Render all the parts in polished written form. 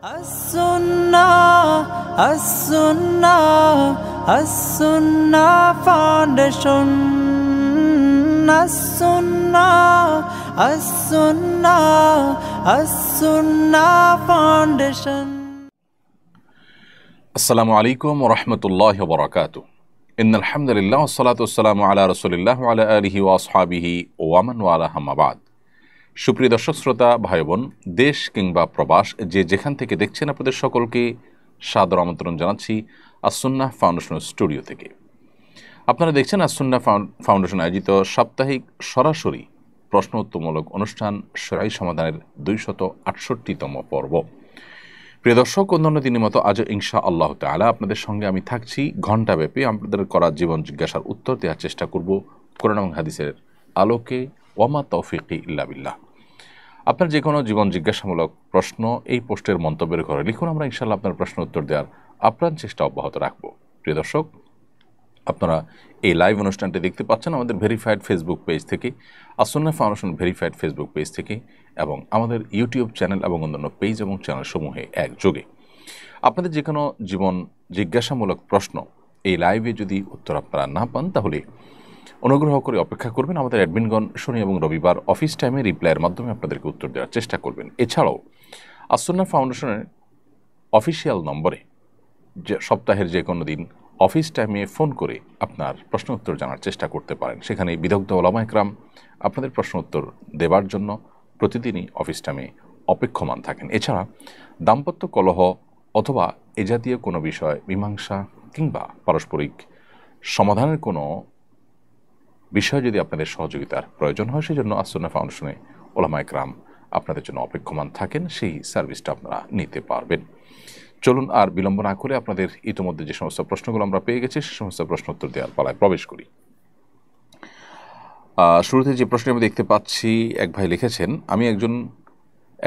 As-Sunnah, As-Sunnah, As-Sunnah Foundation. As-Sunnah, As-Sunnah, As-Sunnah Foundation. আসসালামু আলাইকুম ওয়া রাহমাতুল্লাহি ওয়া বারাকাতুহু। ইন্নাল হামদুলিল্লাহ ওয়াস সালাতু ওয়াস সালামু আলা রাসূলিল্লাহ ওয়া আলা আলিহি ওয়া আসহাবিহি ওয়া মান ওয়ালাহু আম্মা বাদ। সুপ্রিয় দর্শক শ্রোতা ভাই বোন, দেশ কিংবা প্রবাস যে যেখান থেকে দেখছেন, আপনাদের সকলকে সাদর আমন্ত্রণ জানাচ্ছি আস-সুন্নাহ ফাউন্ডেশন স্টুডিও থেকে। আপনারা দেখছেন আস-সুন্নাহ ফাউন্ডেশন আয়োজিত সাপ্তাহিক সরাসরি প্রশ্ন উত্তরমূলক অনুষ্ঠান শরঈ সমাধানের 268তম পর্ব। প্রিয় দর্শক, অন্যান্য দিনের মতো আজও ইনশা আল্লাহ তাআলা আপনাদের সঙ্গে আমি থাকছি ঘণ্টাব্যাপী। আপনাদের করা জীবন জিজ্ঞাসার উত্তর দেওয়ার চেষ্টা করব কোরআন এবং হাদিসের আলোকে। ওয়ামা তৌফিকি ইল্লা বিল্লাহ। আপনার যে কোনো জীবন জিজ্ঞাসামূলক প্রশ্ন এই পোস্টের মন্তব্যের ঘরে লিখুন, আমরা ইনশাআল্লাহ আপনার প্রশ্ন উত্তর দেওয়ার আপ্রাণ চেষ্টা অব্যাহত রাখব। প্রিয় দর্শক, আপনারা এই লাইভ অনুষ্ঠানটি দেখতে পাচ্ছেন আমাদের ভেরিফাইড ফেসবুক পেজ থেকে, As Sunnah foundation verified Facebook page থেকে, এবং আমাদের ইউটিউব চ্যানেল এবং অন্যান্য পেজ এবং চ্যানেলসমূহে একযোগে। আপনাদের যে কোনো জীবন জিজ্ঞাসামূলক প্রশ্ন এই লাইভে যদি উত্তর আপনারা না পান, তাহলে অনুগ্রহ করে অপেক্ষা করবেন। আমাদের অ্যাডমিনগণ শনি এবং রবিবার অফিস টাইমে রিপ্লাইয়ের মাধ্যমে আপনাদেরকে উত্তর দেওয়ার চেষ্টা করবেন। এছাড়াও আস-সুন্নাহ ফাউন্ডেশনের অফিসিয়াল নম্বরে যে সপ্তাহের যে কোনো দিন অফিস টাইমে ফোন করে আপনার প্রশ্ন উত্তর জানার চেষ্টা করতে পারেন। সেখানে বিদগ্ধ ওলামা ইকরাম আপনাদের প্রশ্ন উত্তর দেবার জন্য প্রতিদিনই অফিস টাইমে অপেক্ষমান থাকেন। এছাড়া দাম্পত্য কলহ অথবা এ জাতীয় কোনো বিষয় মীমাংসা কিংবা পারস্পরিক সমাধানের কোনো বিষয় যদি আপনাদের সহযোগিতার প্রয়োজন হয়, সেই জন্য আস-সুন্নাহ ফাউন্ডেশনে ওলামা ইকরাম আপনাদের জন্য অপেক্ষমান থাকেন। সেই সার্ভিসটা আপনারা নিতে পারবেন। চলুন আর বিলম্ব না করে আপনাদের ইতিমধ্যে যে সমস্ত প্রশ্নগুলো আমরা পেয়ে গেছি সে সমস্ত প্রশ্ন উত্তর দেওয়ার পালায় প্রবেশ করি। শুরুতে যে প্রশ্ন আমি দেখতে পাচ্ছি, এক ভাই লিখেছেন, আমি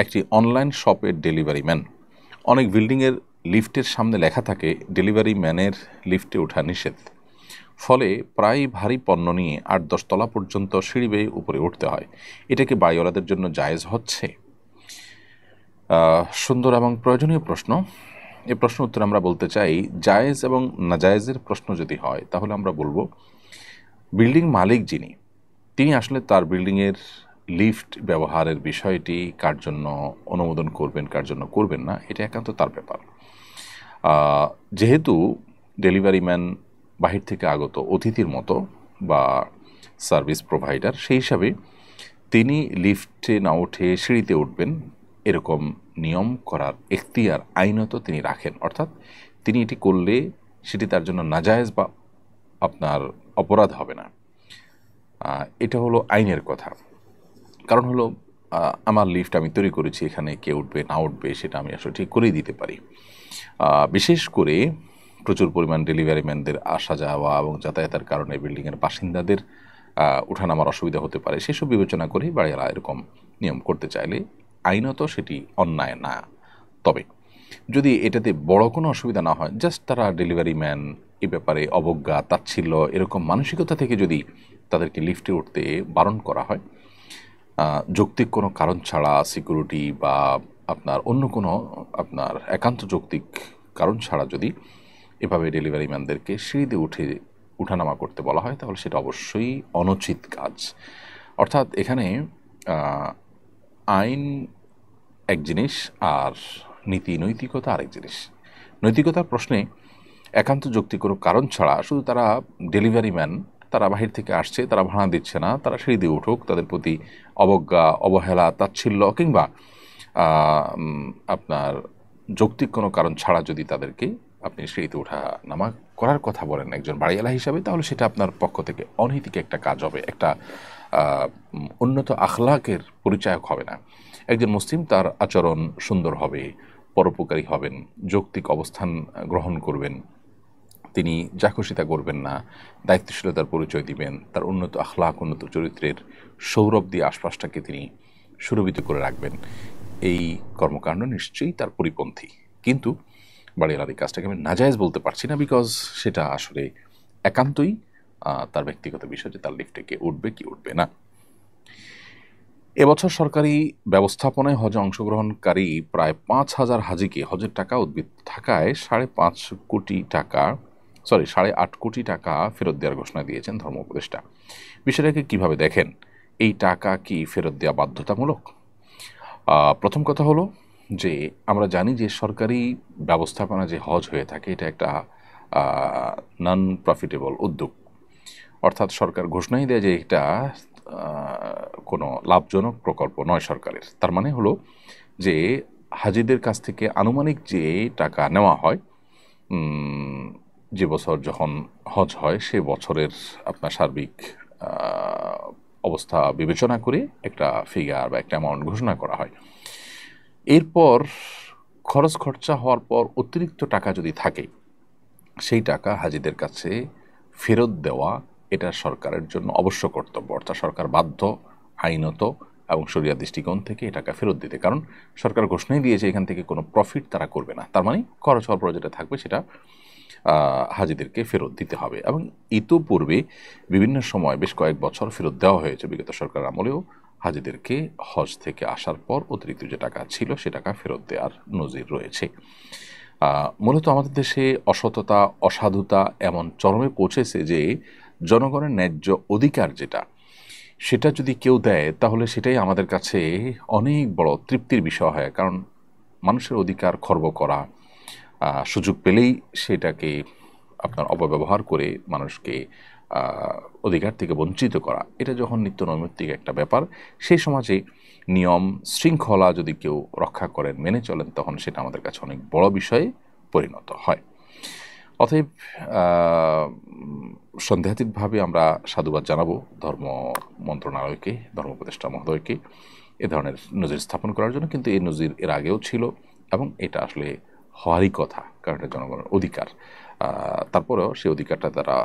একটি অনলাইন শপের ডেলিভারি ম্যান। অনেক বিল্ডিংয়ের লিফটের সামনে লেখা থাকে ডেলিভারি ম্যানের লিফটে ওঠা নিষেধ। ফলে প্রায় ভারী পণ্য নিয়ে 8-10 তলা পর্যন্ত সিঁড়ি বেয়ে উপরে উঠতে হয়। এটা কি বাড়িওয়ালাদের জন্য জায়েজ হচ্ছে? সুন্দর এবং প্রয়োজনীয় প্রশ্ন। এই প্রশ্ন উত্তর আমরা বলতে চাই, জায়েজ এবং নাজায়েজের প্রশ্ন যদি হয় তাহলে আমরা বলবো বিল্ডিং মালিক যিনি, তিনি আসলে তার বিল্ডিংয়ের লিফট ব্যবহারের বিষয়টি কার জন্য অনুমোদন করবেন, কার জন্য করবেন না, এটা একান্ত তার ব্যাপার। যেহেতু ডেলিভারি ম্যান বাহির থেকে আগত অতিথির মতো বা সার্ভিস প্রোভাইডার, সেই হিসাবে তিনি লিফটে না উঠে সিঁড়িতে উঠবেন এরকম নিয়ম করার এখতিয়ার আইনত তিনি রাখেন। অর্থাৎ তিনি এটি করলে সেটি তার জন্য নাজায়েজ বা আপনার অপরাধ হবে না। এটা হলো আইনের কথা। কারণ হলো আমার লিফট আমি তৈরি করেছি, এখানে কে উঠবে না উঠবে সেটা আমি আসলে ঠিক করেই দিতে পারি। বিশেষ করে প্রচুর পরিমাণ ডেলিভারি ম্যানদের আসা যাওয়া এবং যাতায়াতের কারণে বিল্ডিংয়ের বাসিন্দাদের উঠানামার অসুবিধা হতে পারে, সেসব বিবেচনা করেই বাড়িওয়ালা এরকম নিয়ম করতে চাইলে আইনত সেটি অন্যায় না। তবে যদি এটাতে বড় কোনো অসুবিধা না হয়, জাস্ট তারা ডেলিভারি ম্যান এ ব্যাপারে অবজ্ঞা তাচ্ছিল্য এরকম মানসিকতা থেকে যদি তাদেরকে লিফটে উঠতে বারণ করা হয়, যৌক্তিক কোনো কারণ ছাড়া, সিকিউরিটি বা আপনার অন্য কোনো আপনার একান্ত যৌক্তিক কারণ ছাড়া যদি এভাবে ডেলিভারি ম্যানদেরকে সিঁড়িতে উঠানামা করতে বলা হয়, তাহলে সেটা অবশ্যই অনুচিত কাজ। অর্থাৎ এখানে আইন এক জিনিস আর নীতি নৈতিকতা আরেক জিনিস। নৈতিকতার প্রশ্নে একান্ত যৌক্তিক কোনো কারণ ছাড়া শুধু তারা ডেলিভারি ম্যান, তারা বাহির থেকে আসছে, তারা ভাড়া দিচ্ছে না, তারা সিঁড়ি দিয়ে উঠুক, তাদের প্রতি অবজ্ঞা, অবহেলা, তাচ্ছিল্য কিংবা আপনার যৌক্তিক কোনো কারণ ছাড়া যদি তাদেরকে আপনি সিঁড়িতে ওঠা নামা করার কথা বলেন একজন বাড়িওয়ালা হিসাবে, তাহলে সেটা আপনার পক্ষ থেকে অনৈতিক একটা কাজ হবে, একটা উন্নত আখলাকের পরিচায়ক হবে না। একজন মুসলিম তার আচরণ সুন্দর হবে, পরোপকারী হবেন, যৌক্তিক অবস্থান গ্রহণ করবেন, তিনি যা খুশি তা করবেন না, দায়িত্বশীলতার পরিচয় দিবেন, তার উন্নত আখলাক, উন্নত চরিত্রের সৌরভ দিয়ে আশপাশটাকে তিনি সুরভিত করে রাখবেন। এই কর্মকাণ্ড নিশ্চয়ই তার পরিপন্থী। কিন্তু বাড়িওয়ালার এই কাজটাকে আমি নাজায়েজ বলতে পারছি না, বিকজ সেটা আসলে একান্তই তার ব্যক্তিগত বিষয় যে তার লিফটে কে উঠবে কি উঠবে না। এবছর সরকারি ব্যবস্থাপনায় হজে অংশগ্রহণকারী প্রায় 5,000 হাজিকে হজের টাকা উদ্ভিদ থাকায় 8.5 কোটি টাকা ফেরত দেওয়ার ঘোষণা দিয়েছেন ধর্ম উপদেষ্টা। বিষয়টাকে কিভাবে দেখেন? এই টাকা কি ফেরত দেওয়া বাধ্যতামূলক? প্রথম কথা হলো যে আমরা জানি যে সরকারি ব্যবস্থাপনা যে হজ হয়ে থাকে এটা একটা নন প্রফিটেবল উদ্যোগ, অর্থাৎ সরকার ঘোষণাই দেয় যে এটা কোনো লাভজনক প্রকল্প নয় সরকারের। তার মানে হলো যে হাজিদের কাছ থেকে আনুমানিক যে টাকা নেওয়া হয় যে বছর যখন হজ হয় সে বছরের আপনার সার্বিক অবস্থা বিবেচনা করে একটা ফিগার বা একটা অ্যামাউন্ট ঘোষণা করা হয়। এরপর খরচ খরচা হওয়ার পর অতিরিক্ত টাকা যদি থাকে সেই টাকা হাজিদের কাছে ফেরত দেওয়া এটা সরকারের জন্য অবশ্য কর্তব্য, অর্থাৎ সরকার বাধ্য আইনত এবং শরিয়া দৃষ্টিকোণ থেকে এই টাকা ফেরত দিতে, কারণ সরকার ঘোষণাই দিয়েছে এখান থেকে কোনো প্রফিট তারা করবে না। তার মানে খরচ হওয়ার পর যেটা থাকবে সেটা হাজিদেরকে ফেরত দিতে হবে। এবং ইতোপূর্বে বিভিন্ন সময় বেশ কয়েক বছর ফেরত দেওয়া হয়েছে বিগত সরকার আমলেও হাজিদেরকে হজ থেকে আসার পর অতিরিক্ত যে টাকা ছিল সে টাকা ফেরত দেওয়ার নজির রয়েছে। মূলত আমাদের দেশে অসততা অসাধুতা এমন চরমে পৌঁছেছে যে জনগণের ন্যায্য অধিকার যেটা সেটা যদি কেউ দেয় তাহলে সেটাই আমাদের কাছে অনেক বড় তৃপ্তির বিষয় হয়, কারণ মানুষের অধিকার খর্ব করা, সুযোগ পেলেই সেটাকে আপনার অপব্যবহার করে মানুষকে অধিকার থেকে বঞ্চিত করা, এটা যখন নিত্য নৈমিত্তিক একটা ব্যাপার, সেই সমাজে নিয়ম শৃঙ্খলা যদি কেউ রক্ষা করেন মেনে চলেন তখন সেটা আমাদের কাছে অনেক বড় বিষয়ে পরিণত হয়। অতএব সন্দেহাতীতভাবে আমরা সাধুবাদ জানাবো ধর্ম মন্ত্রণালয়কে, ধর্ম উপদেষ্টা মহোদয়কে এ ধরনের নজির স্থাপন করার জন্য। কিন্তু এই নজির এর আগেও ছিল এবং এটা আসলে হওয়ারই কথা, কারণ এটা জনগণের অধিকার। তারপরেও সেই অধিকারটা তারা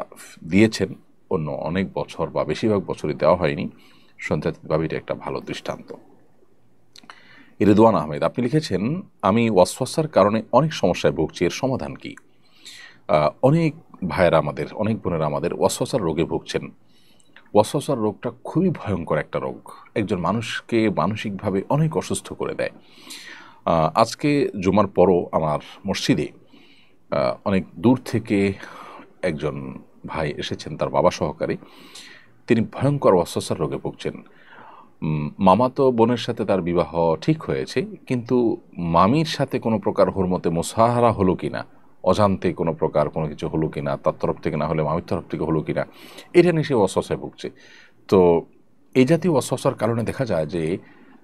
দিয়েছেন, অন্য অনেক বছর বা বেশিরভাগ বছরই দেওয়া হয়নি। সন্দেহাতীতভাবে এটা একটা ভালো দৃষ্টান্ত। রিদওয়ান আহমেদ আপনি লিখেছেন, আমি ওয়াসওয়াসার কারণে অনেক সমস্যায় ভুগছি, এর সমাধান কি? অনেক ভাইয়েরা আমাদের, অনেক বোনেরা আমাদের ওয়াসওয়াসার রোগে ভুগছেন। ওয়াসওয়াসার রোগটা খুবই ভয়ঙ্কর একটা রোগ, একজন মানুষকে মানসিকভাবে অনেক অসুস্থ করে দেয়। আজকে জুমার পরও আমার মসজিদে অনেক দূর থেকে একজন ভাই এসেছেন তার বাবা সহকারে, তিনি ভয়ঙ্কর ওয়াসওয়াসার রোগে ভুগছেন। মামাতো বোনের সাথে তার বিবাহ ঠিক হয়েছে, কিন্তু মামির সাথে কোনো প্রকার হুরমতে মুসাহারা হলো কিনা, অজান্তে কোনো প্রকার কোনো কিছু হলো কিনা, তার তরফ থেকে না হলে মামির তরফ থেকে হলো কিনা, এটা নিয়ে সে ওয়াসওয়াসায় ভুগছে। তো এই জাতীয় ওয়াসওয়াসার কারণে দেখা যায় যে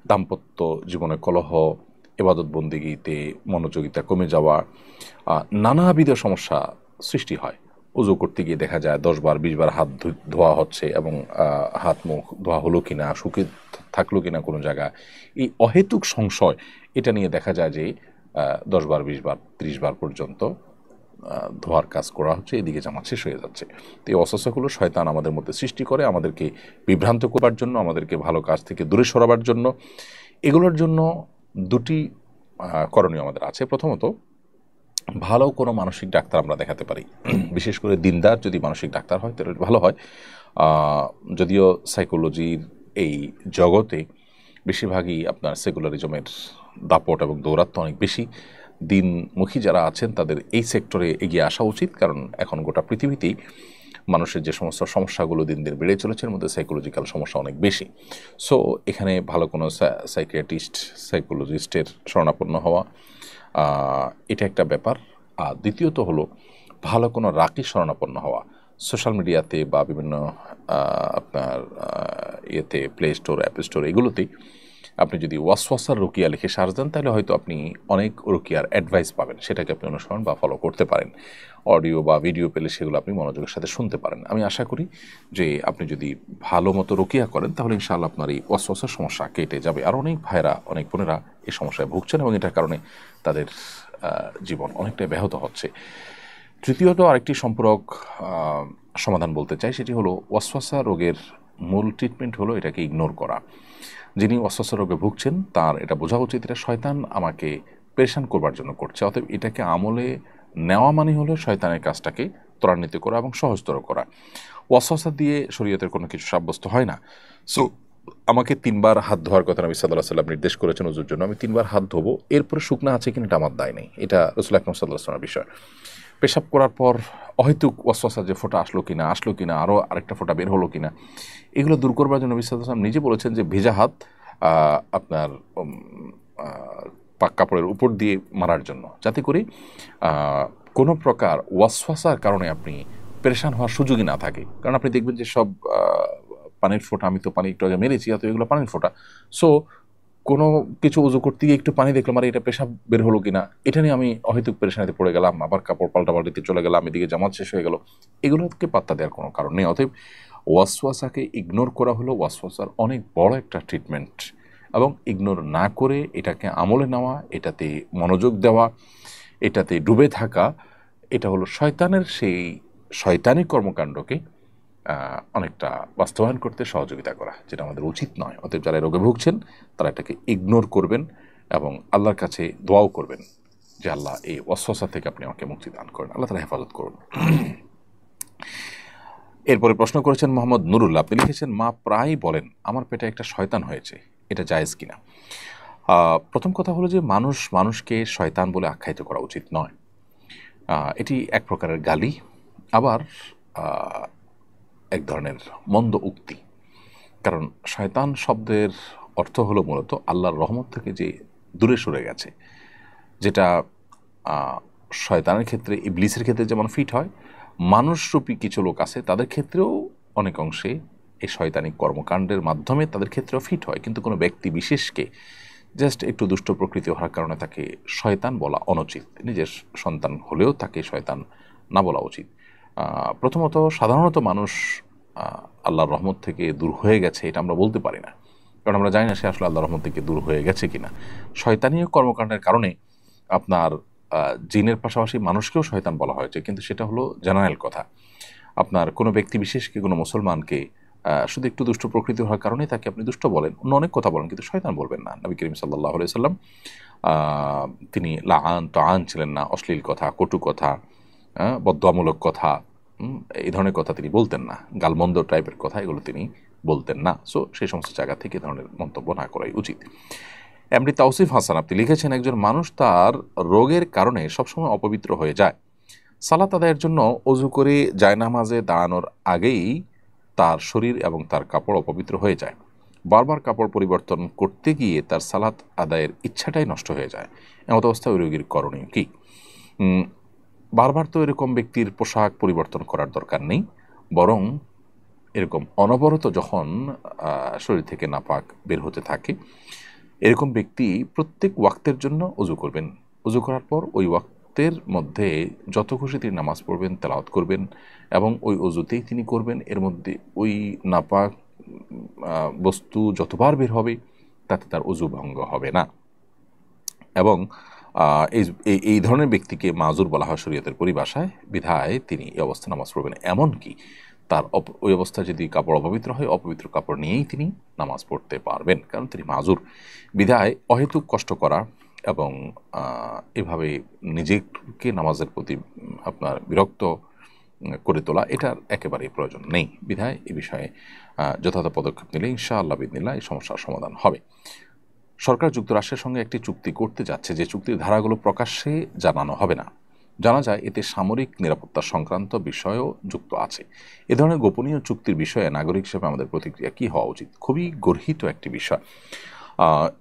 দাম্পত্য জীবনে কলহ, ইবাদত বন্দেগীতে মনোযোগিতা কমে যাওয়া, নানাবিধ সমস্যা সৃষ্টি হয়। উজু করতে গিয়ে দেখা যায় 10 বার 20 বার হাত ধোয়া হচ্ছে এবং হাত মুখ ধোয়া হলো কিনা, শুকে থাকলো কিনা কোনো জায়গা, এই অহেতুক সংশয় এটা নিয়ে দেখা যায় যে 10 বার 20 বার 30 বার পর্যন্ত ধোয়ার কাজ করা হচ্ছে, এদিকে জামাত শেষ হয়ে যাচ্ছে। তো এই অস্বস্থাগুলো শয়তান আমাদের মধ্যে সৃষ্টি করে আমাদেরকে বিভ্রান্ত করবার জন্য, আমাদেরকে ভালো কাজ থেকে দূরে সরাবার জন্য। এগুলোর জন্য দুটি করণীয় আমাদের আছে। প্রথমত, ভালো কোনো মানসিক ডাক্তার আমরা দেখাতে পারি, বিশেষ করে দিনদার যদি মানসিক ডাক্তার হয় তাহলে ভালো হয়। যদিও সাইকোলজির এই জগতে বেশিরভাগই আপনার সেকুলারিজমের দাপট এবং দৌরাত্ম্য অনেক বেশি। দিনমুখী যারা আছেন তাদের এই সেক্টরে এগিয়ে আসা উচিত, কারণ এখন গোটা পৃথিবীতেই মানুষের যে সমস্ত সমস্যাগুলো দিন দিন বেড়ে চলেছে এর মধ্যে সাইকোলজিক্যাল সমস্যা অনেক বেশি। সো এখানে ভালো কোনো সাইকিয়াট্রিস্ট, সাইকোলজিস্টের শরণাপন্ন হওয়া এটা একটা ব্যাপার। আর দ্বিতীয়ত হলো ভালো কোনো রাকি শরণাপন্ন হওয়া। সোশ্যাল মিডিয়াতে বা বিভিন্ন আপনার ইয়েতে প্লে স্টোর, অ্যাপ স্টোর, এগুলোতেই আপনি যদি ওয়াসওয়াসার রুকিয়া লিখে সার্চ দেন তাহলে হয়তো আপনি অনেক রুকিয়ার অ্যাডভাইস পাবেন, সেটাকে আপনি অনুসরণ বা ফলো করতে পারেন। অডিও বা ভিডিও পেলে সেগুলো আপনি মনোযোগের সাথে শুনতে পারেন। আমি আশা করি যে আপনি যদি ভালো মতো রুকিয়া করেন তাহলে ইনশাআল্লাহ আপনার এই ওয়াসওয়াসার সমস্যা কেটে যাবে। আর অনেক ভাইরা, অনেক বোনেরা এই সমস্যায় ভুগছেন এবং এটার কারণে তাদের জীবন অনেকটাই ব্যাহত হচ্ছে। তৃতীয়ত আরেকটি সম্পর্ক সমাধান বলতে চাই, সেটি হলো ওয়াসওয়াসা রোগের মূল ট্রিটমেন্ট হলো এটাকে ইগনোর করা। যিনি ওয়াসওয়াসা রোগে ভুগছেন তার এটা বোঝা উচিত এটা শয়তান আমাকে পেরেশান করবার জন্য করছে, অতএব এটাকে আমলে নেওয়া মানে হলো শয়তানের কাজটাকে ত্বরান্বিত করা এবং সহজতর করা। ওয়াসওয়াসা দিয়ে শরীয়তের কোনো কিছু সাব্যস্ত হয় না। সো আমাকে 3বার হাত ধোয়ার কথা নবী সাল্লাল্লাহু আলাইহি ওয়াসাল্লাম নির্দেশ করেছেন ওযুর জন্য। আমি 3বার হাত ধোবো, এরপরে শুকনা আছে কিনা এটা আমার দায় নেই। এটা রাসূল আকরাম সাল্লাল্লাহু আলাইহি ওয়াসাল্লামের বিষয়। পেশাব করার পর অহেতুক ওয়াসওয়াসা যে ফোঁটা আসলো কিনা, আরও আরেকটা ফোঁটা বের হলো কিনা, এগুলো দূর করবার জন্য নবী সাল্লাল্লাহু আলাইহি ওয়াসাল্লাম নিজে বলেছেন যে ভেজা হাত আপনার পাক কাপড়ের উপর দিয়ে মারার জন্য, যাতে করে কোনো প্রকার ওয়াসওয়াসার কারণে আপনি পেরেশান হওয়ার সুযোগই না থাকে। কারণ আপনি দেখবেন যে সব পানির ফোঁটা, আমি তো পানি একটু আগে মেরেছি, অত এগুলো পানির ফোঁটা। সো কোনো কিছু উজু করতে গিয়ে একটু পানি দেখলাম, আর এটা পেশাব বের হলো কিনা, এটা নিয়ে আমি অহেতুক পেরেশানিতে পড়ে গেলাম, আবার কাপড় পাল্টাপাল্টিতে চলে গেলাম, এদিকে জামাত শেষ হয়ে গেল। এগুলোকে পাত্তা দেওয়ার কোনো কারণ নেই। অতএব ওয়াসওয়াসাকে ইগনোর করা হলো ওয়াসওয়াসার অনেক বড় একটা ট্রিটমেন্ট, এবং ইগনোর না করে এটাকে আমলে নেওয়া, এটাতে মনোযোগ দেওয়া, এটাতে ডুবে থাকা, এটা হলো শয়তানের সেই শয়তানি কর্মকাণ্ডকে অনেকটা বাস্তবায়ন করতে সহযোগিতা করা, যেটা আমাদের উচিত নয়। অতএব যারা রোগে ভুগছেন তারা এটাকে ইগনোর করবেন এবং আল্লাহর কাছে দোয়াও করবেন যে আল্লাহ এই ওয়াসওয়াসা থেকে আপনি আমাকে মুক্তি দান করেন, আল্লাহ তাআলা হেফাজত করুন। এরপরে প্রশ্ন করেছেন মোহাম্মদ নুরুল্লাহ, আপনি লিখেছেন মা প্রায়ই বলেন আমার পেটে একটা শয়তান হয়েছে, এটা জায়েজ কিনা? প্রথম কথা হলো যে মানুষকে শয়তান বলে আখ্যায়িত করা উচিত নয়। এটি এক প্রকারের গালি, আবার এক ধরনের মন্দ উক্তি। কারণ শয়তান শব্দের অর্থ হলো মূলত আল্লাহর রহমত থেকে যে দূরে সরে গেছে, যেটা শয়তানের ক্ষেত্রে, ইবলিসের ক্ষেত্রে যেমন ফিট হয়, মানুষরূপী কিছু লোক আছে তাদের ক্ষেত্রেও অনেক অংশে এই শয়তানিক কর্মকাণ্ডের মাধ্যমে তাদের ক্ষেত্রেও ফিট হয়। কিন্তু কোনো ব্যক্তি বিশেষকে জাস্ট একটু দুষ্ট প্রকৃতি হওয়ার কারণে তাকে শয়তান বলা অনুচিত। নিজের সন্তান হলেও তাকে শয়তান না বলা উচিত। প্রথমত সাধারণত মানুষ আল্লাহর রহমত থেকে দূর হয়ে গেছে এটা আমরা বলতে পারি না, কারণ আমরা জানি না সে আসলে আল্লাহর রহমত থেকে দূর হয়ে গেছে কিনা। শয়তানীয় কর্মকাণ্ডের কারণে আপনার জিনের পাশাপাশি মানুষকেও শয়তান বলা হয়েছে, কিন্তু সেটা হলো জেনারেল কথা। আপনার কোনো ব্যক্তি বিশেষকে, কোনো মুসলমানকে শুধু একটু দুষ্ট প্রকৃতি হওয়ার কারণে তাকে আপনি দুষ্ট বলেন, অন্য অনেক কথা বলেন, কিন্তু শয়তান বলবেন না। নবী করিম সাল্লাল্লাহু আলাইহি ওয়াসাল্লাম তিনি লাআন ছিলেন না, অশ্লীল কথা, কটু কথা, বদদোয়ামূলক কথা, এই ধরনের কথা তিনি বলতেন না, গালমন্দ টাইপের কথা এগুলো তিনি বলতেন না। সো সেই সমস্ত জায়গা থেকে ধরনের মন্তব্য না করাই উচিত। এমডি তাওসিফ হাসান, আপনি লিখেছেন একজন মানুষ তার রোগের কারণে সবসময় অপবিত্র হয়ে যায়, সালাত আদায়ের জন্য অজু করে জায়নামাজে দাঁড়ানোর আগেই তার শরীর এবং তার কাপড় অপবিত্র হয়ে যায়। বারবার কাপড় পরিবর্তন করতে গিয়ে তার সালাত আদায়ের ইচ্ছাটাই নষ্ট হয়ে যায়। এমত অবস্থায় ওই রোগীর করণীয় কী? বারবার তো এরকম ব্যক্তির পোশাক পরিবর্তন করার দরকার নেই, বরং এরকম অনবরত যখন শরীর থেকে নাপাক বের হতে থাকে, এরকম ব্যক্তি প্রত্যেক ওয়াক্তের জন্য অজু করবেন। অজু করার পর ওই ওয়াক্তের মধ্যে যত খুশি তিনি নামাজ পড়বেন, তেলাওয়াত করবেন, এবং ওই অজুতেই তিনি করবেন। এর মধ্যে ওই নাপাক বস্তু যতবার বের হবে তাতে তার অজু ভঙ্গ হবে না। এবং এই ধরনের ব্যক্তিকে মাজুর বলা হয় শরীয়তের পরিভাষায়, বিধায় তিনি এই অবস্থায় নামাজ পড়বেন। এমনকি তার ওই অবস্থায় যদি কাপড় অপবিত্র হয়, অপবিত্র কাপড় নিয়েই তিনি নামাজ পড়তে পারবেন, কারণ তিনি মাজুর। বিধায় অহেতুক কষ্ট করা এবং এভাবে নিজেকে নামাজের প্রতি আপনার বিরক্ত করে তোলা, এটার একেবারেই প্রয়োজন নেই। বিধায় এ বিষয়ে যথাযথ পদক্ষেপ নিলে ইনশাআল্লাহ বিদিনিল্লাহ এই সমস্যার সমাধান হবে। সরকার যুক্তরাষ্ট্রের সঙ্গে একটি চুক্তি করতে যাচ্ছে, যে চুক্তির ধারাগুলো প্রকাশ্যে জানানো হবে না। জানা যায় এতে সামরিক নিরাপত্তা সংক্রান্ত বিষয়ও যুক্ত আছে। এ ধরনের গোপনীয় চুক্তির বিষয়ে নাগরিক হিসেবে আমাদের প্রতিক্রিয়া কী হওয়া উচিত? খুবই গর্হিত একটি বিষয়।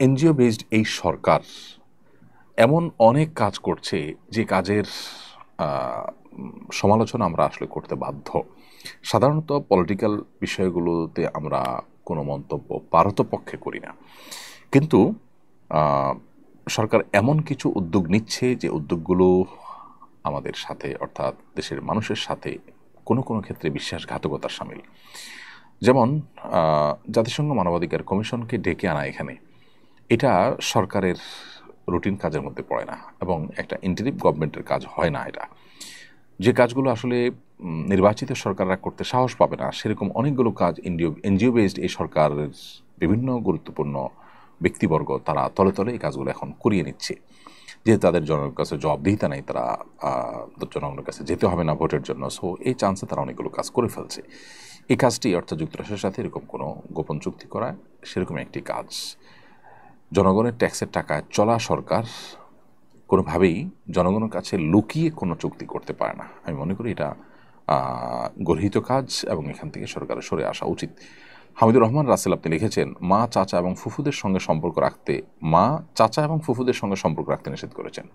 এনজিও বেসড এই সরকার এমন অনেক কাজ করছে যে কাজের সমালোচনা আমরা আসলে করতে বাধ্য। সাধারণত পলিটিক্যাল বিষয়গুলোতে আমরা কোনো মন্তব্য পারতপক্ষে করি না, কিন্তু সরকার এমন কিছু উদ্যোগ নিচ্ছে যে উদ্যোগগুলো আমাদের সাথে, অর্থাৎ দেশের মানুষের সাথে কোনো কোনো ক্ষেত্রে বিশ্বাসঘাতকতার শামিল। যেমন জাতিসংঘ মানবাধিকার কমিশনকে ডেকে আনা এখানে, এটা সরকারের রুটিন কাজের মধ্যে পড়ে না, এবং একটা ইন্টারিম গভর্নমেন্টের কাজ হয় না। এটা যে কাজগুলো আসলে নির্বাচিত সরকাররা করতে সাহস পাবে না, সেরকম অনেকগুলো কাজ এনজিও বেসড এই সরকারের বিভিন্ন গুরুত্বপূর্ণ ব্যক্তিবর্গ তারা তলে তলে এই কাজগুলো এখন করিয়ে নিচ্ছে। যেহেতু তাদের জনগণের কাছে জবাবদিহিতা নেই, তারা জনগণের কাছে যেতে হবে না ভোটের জন্য, সো এই চান্সে তারা অনেকগুলো কাজ করে ফেলছে। এই কাজটি অর্থাৎ যুক্তরাষ্ট্রের সাথে এরকম কোনো গোপন চুক্তি করা সেরকম একটি কাজ। জনগণের ট্যাক্সের টাকায় চলা সরকার কোনোভাবেই জনগণের কাছে লুকিয়ে কোনো চুক্তি করতে পারে না। আমি মনে করি এটা গর্হিত কাজ এবং এখান থেকে সরকারের সরে আসা উচিত। হামিদুর রহমান রাসেল আপনি লিখেছেন, মা চাচা এবং ফুফুদের সঙ্গে সম্পর্ক রাখতে নিষেধ করেছেন।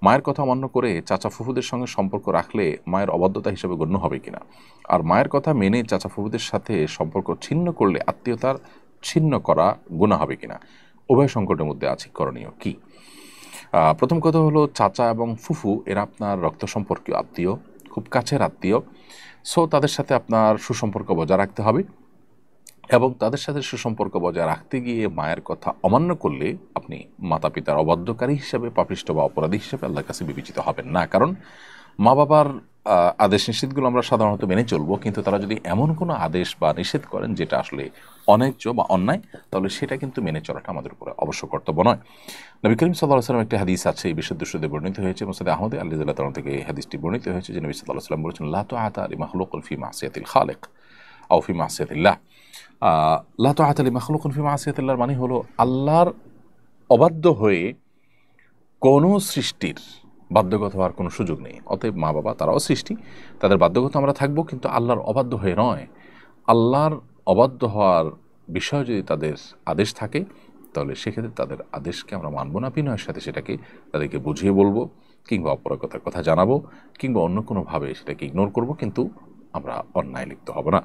মায়ের কথা অমান্য করে চাচা ফুফুদের সঙ্গে সম্পর্ক রাখলে মায়ের অবাধ্যতা হিসেবে গণ্য হবে কিনা, আর মায়ের কথা মেনে চাচা ফুফুদের সাথে সম্পর্ক ছিন্ন করলে আত্মীয়তার ছিন্ন করা গুনাহ হবে কিনা, উভয় সংকটের মধ্যে আছে, করণীয় কি? প্রথম কথা হলো, চাচা এবং ফুফু এরা আপনার রক্ত সম্পর্কীয় আত্মীয়, খুব কাছের আত্মীয়। সো তাদের সাথে আপনার সুসম্পর্ক বজায় রাখতে হবে, এবং তাদের সাথে সুসম্পর্ক বজায় রাখতে গিয়ে মায়ের কথা অমান্য করলে আপনি মাতা পিতার অবাধ্যকারী হিসেবে, পাপিষ্ঠ বা অপরাধী হিসেবে আল্লাহর কাছে বিবেচিত হবেন না। কারণ মা বাবার আদেশ নিষেধগুলো আমরা সাধারণত মেনে চলবো, কিন্তু তারা যদি এমন কোনো আদেশ বা নিষেধ করেন যেটা আসলে অন্যায্য বা অন্যায়, তাহলে সেটা কিন্তু মেনে চলাটা আমাদের উপরে অবশ্য কর্তব্য নয়। নবী করিম সাল্লাল্লাহু আলাইহি ওয়াসাল্লাম একটি হাদিস আছে, এই বিশুদ্ধ সূত্রে বর্ণিত হয়েছে, মুসনাদ আহমদ আল্লাহ তাআলা থেকে এই হাদিসটি বর্ণিত হয়েছে যে নবী সাল্লাল্লাহু আলাইহি ওয়াসাল্লাম বলেছেন, লা তুআতা লিমাখলুকিন ফি মাসিয়াতিল খালিক আও ফি মাসিয়াতিল্লাহ। লা তুআতা লিমাখলুকিন ফি মাসিয়াতিল্লাহ মানে হলো আল্লাহর অবাধ্য হয়ে কোনো সৃষ্টির বাধ্যগত হওয়ার কোনো সুযোগ নেই। অতএব মা বাবা তারাও সৃষ্টি, তাদের বাধ্যগত আমরা থাকবো, কিন্তু আল্লাহর অবাধ্য হয়ে নয়। আল্লাহর অবাধ্য হওয়ার বিষয় যদি তাদের আদেশ থাকে, তাহলে সেক্ষেত্রে তাদের আদেশকে আমরা মানব না, বিনয়ের সাথে সেটাকে তাদেরকে বুঝিয়ে বলবো, কিংবা অপরাগতার কথা জানাবো, কিংবা অন্য কোনোভাবে সেটাকে ইগনোর করব, কিন্তু আমরা অন্যায় লিপ্ত হব না।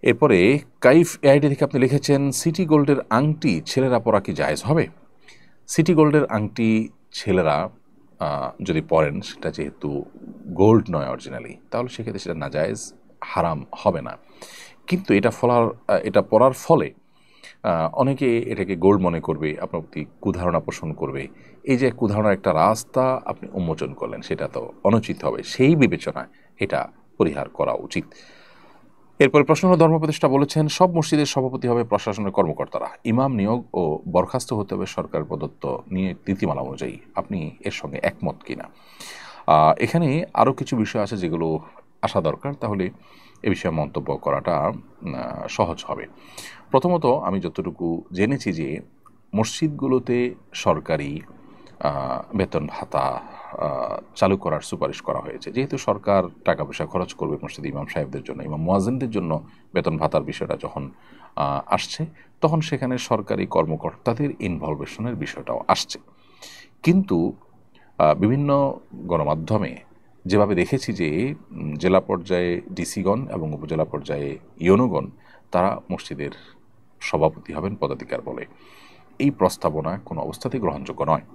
এরপরে কাইফ এআইডি থেকে আপনি লিখেছেন, সিটি গোল্ডের আংটি ছেলেরা পরা কি জায়েজ হবে? সিটি গোল্ডের আংটি ছেলেরা যদি পরেন, সেটা যেহেতু গোল্ড নয় অরিজিনালি, তাহলে সেক্ষেত্রে সেটা নাজায়েজ, হারাম হবে না। কিন্তু এটা পরার ফলে অনেকে এটাকে গোল্ড মনে করবে, আপনার প্রতি কুধারণা পোষণ করবে। এই যে কুধারণার একটা রাস্তা আপনি উন্মোচন করলেন, সেটা তো অনুচিত হবে। সেই বিবেচনায় এটা পরিহার করা উচিত। এরপরে প্রশ্ন হলো, ধর্মোপদেষ্টা বলেছেন সব মসজিদের সভাপতি হবে প্রশাসনের কর্মকর্তারা, ইমাম নিয়োগ ও বরখাস্ত হতে হবে সরকার প্রদত্ত নীতিমালা অনুযায়ী। আপনি এর সঙ্গে একমত কিনা? এখানে আরও কিছু বিষয় আছে যেগুলো আসা দরকার, তাহলে এ বিষয়ে মন্তব্য করাটা সহজ হবে। প্রথমত, আমি যতটুকু জেনেছি যে মসজিদগুলোতে সরকারি বেতন ভাতা চালু করার সুপারিশ করা হয়েছে। যেহেতু সরকার টাকা পয়সা খরচ করবে মসজিদ ইমাম সাহেবদের জন্য, ইমাম মুয়াজ্জিনদের জন্য বেতন ভাতার বিষয়টা যখন আসছে, তখন সেখানে সরকারি কর্মকর্তাদের ইনভলভেশনের বিষয়টাও আসছে। কিন্তু বিভিন্ন গণমাধ্যমে যেভাবে দেখেছি যে জেলা পর্যায়ে ডিসিগণ এবং উপজেলা পর্যায়ে ইউনোগণ তারা মসজিদের সভাপতি হবেন পদাধিকার বলে, এই প্রস্তাবনা কোনো অবস্থাতেই গ্রহণযোগ্য নয়।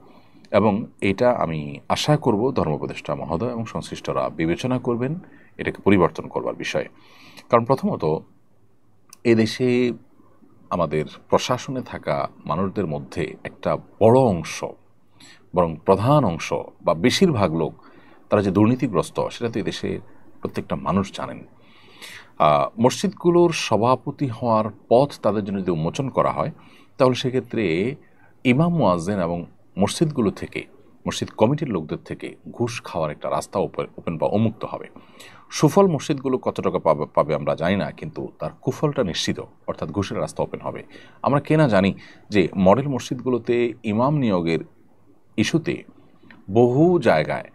এবং এটা আমি আশা করব ধর্মোপদেষ্টা মহোদয় এবং সংশ্লিষ্টরা বিবেচনা করবেন এটাকে পরিবর্তন করবার বিষয়ে। কারণ প্রথমত, এদেশে আমাদের প্রশাসনে থাকা মানুষদের মধ্যে একটা বড় অংশ, বরং প্রধান অংশ বা বেশিরভাগ লোক, তারা যে দুর্নীতিগ্রস্ত সেটা তো এদেশে প্রত্যেকটা মানুষ জানেন। মসজিদগুলোর সভাপতি হওয়ার পথ তাদের জন্য যদি উন্মোচন করা হয়, তাহলে সেক্ষেত্রে ইমাম মুয়াজ্জিন এবং মসজিদগুলো থেকে, মসজিদ কমিটির লোকদের থেকে ঘুষ খাওয়ার একটা রাস্তা ওপেন বা উন্মুক্ত হবে। সুফল মসজিদগুলো কত টাকা পাবে আমরা জানি না, কিন্তু তার কুফলটা নিশ্চিত, অর্থাৎ ঘুষের রাস্তা ওপেন হবে। আমরা কেনা জানি যে মডেল মসজিদগুলোতে ইমাম নিয়োগের ইস্যুতে বহু জায়গায়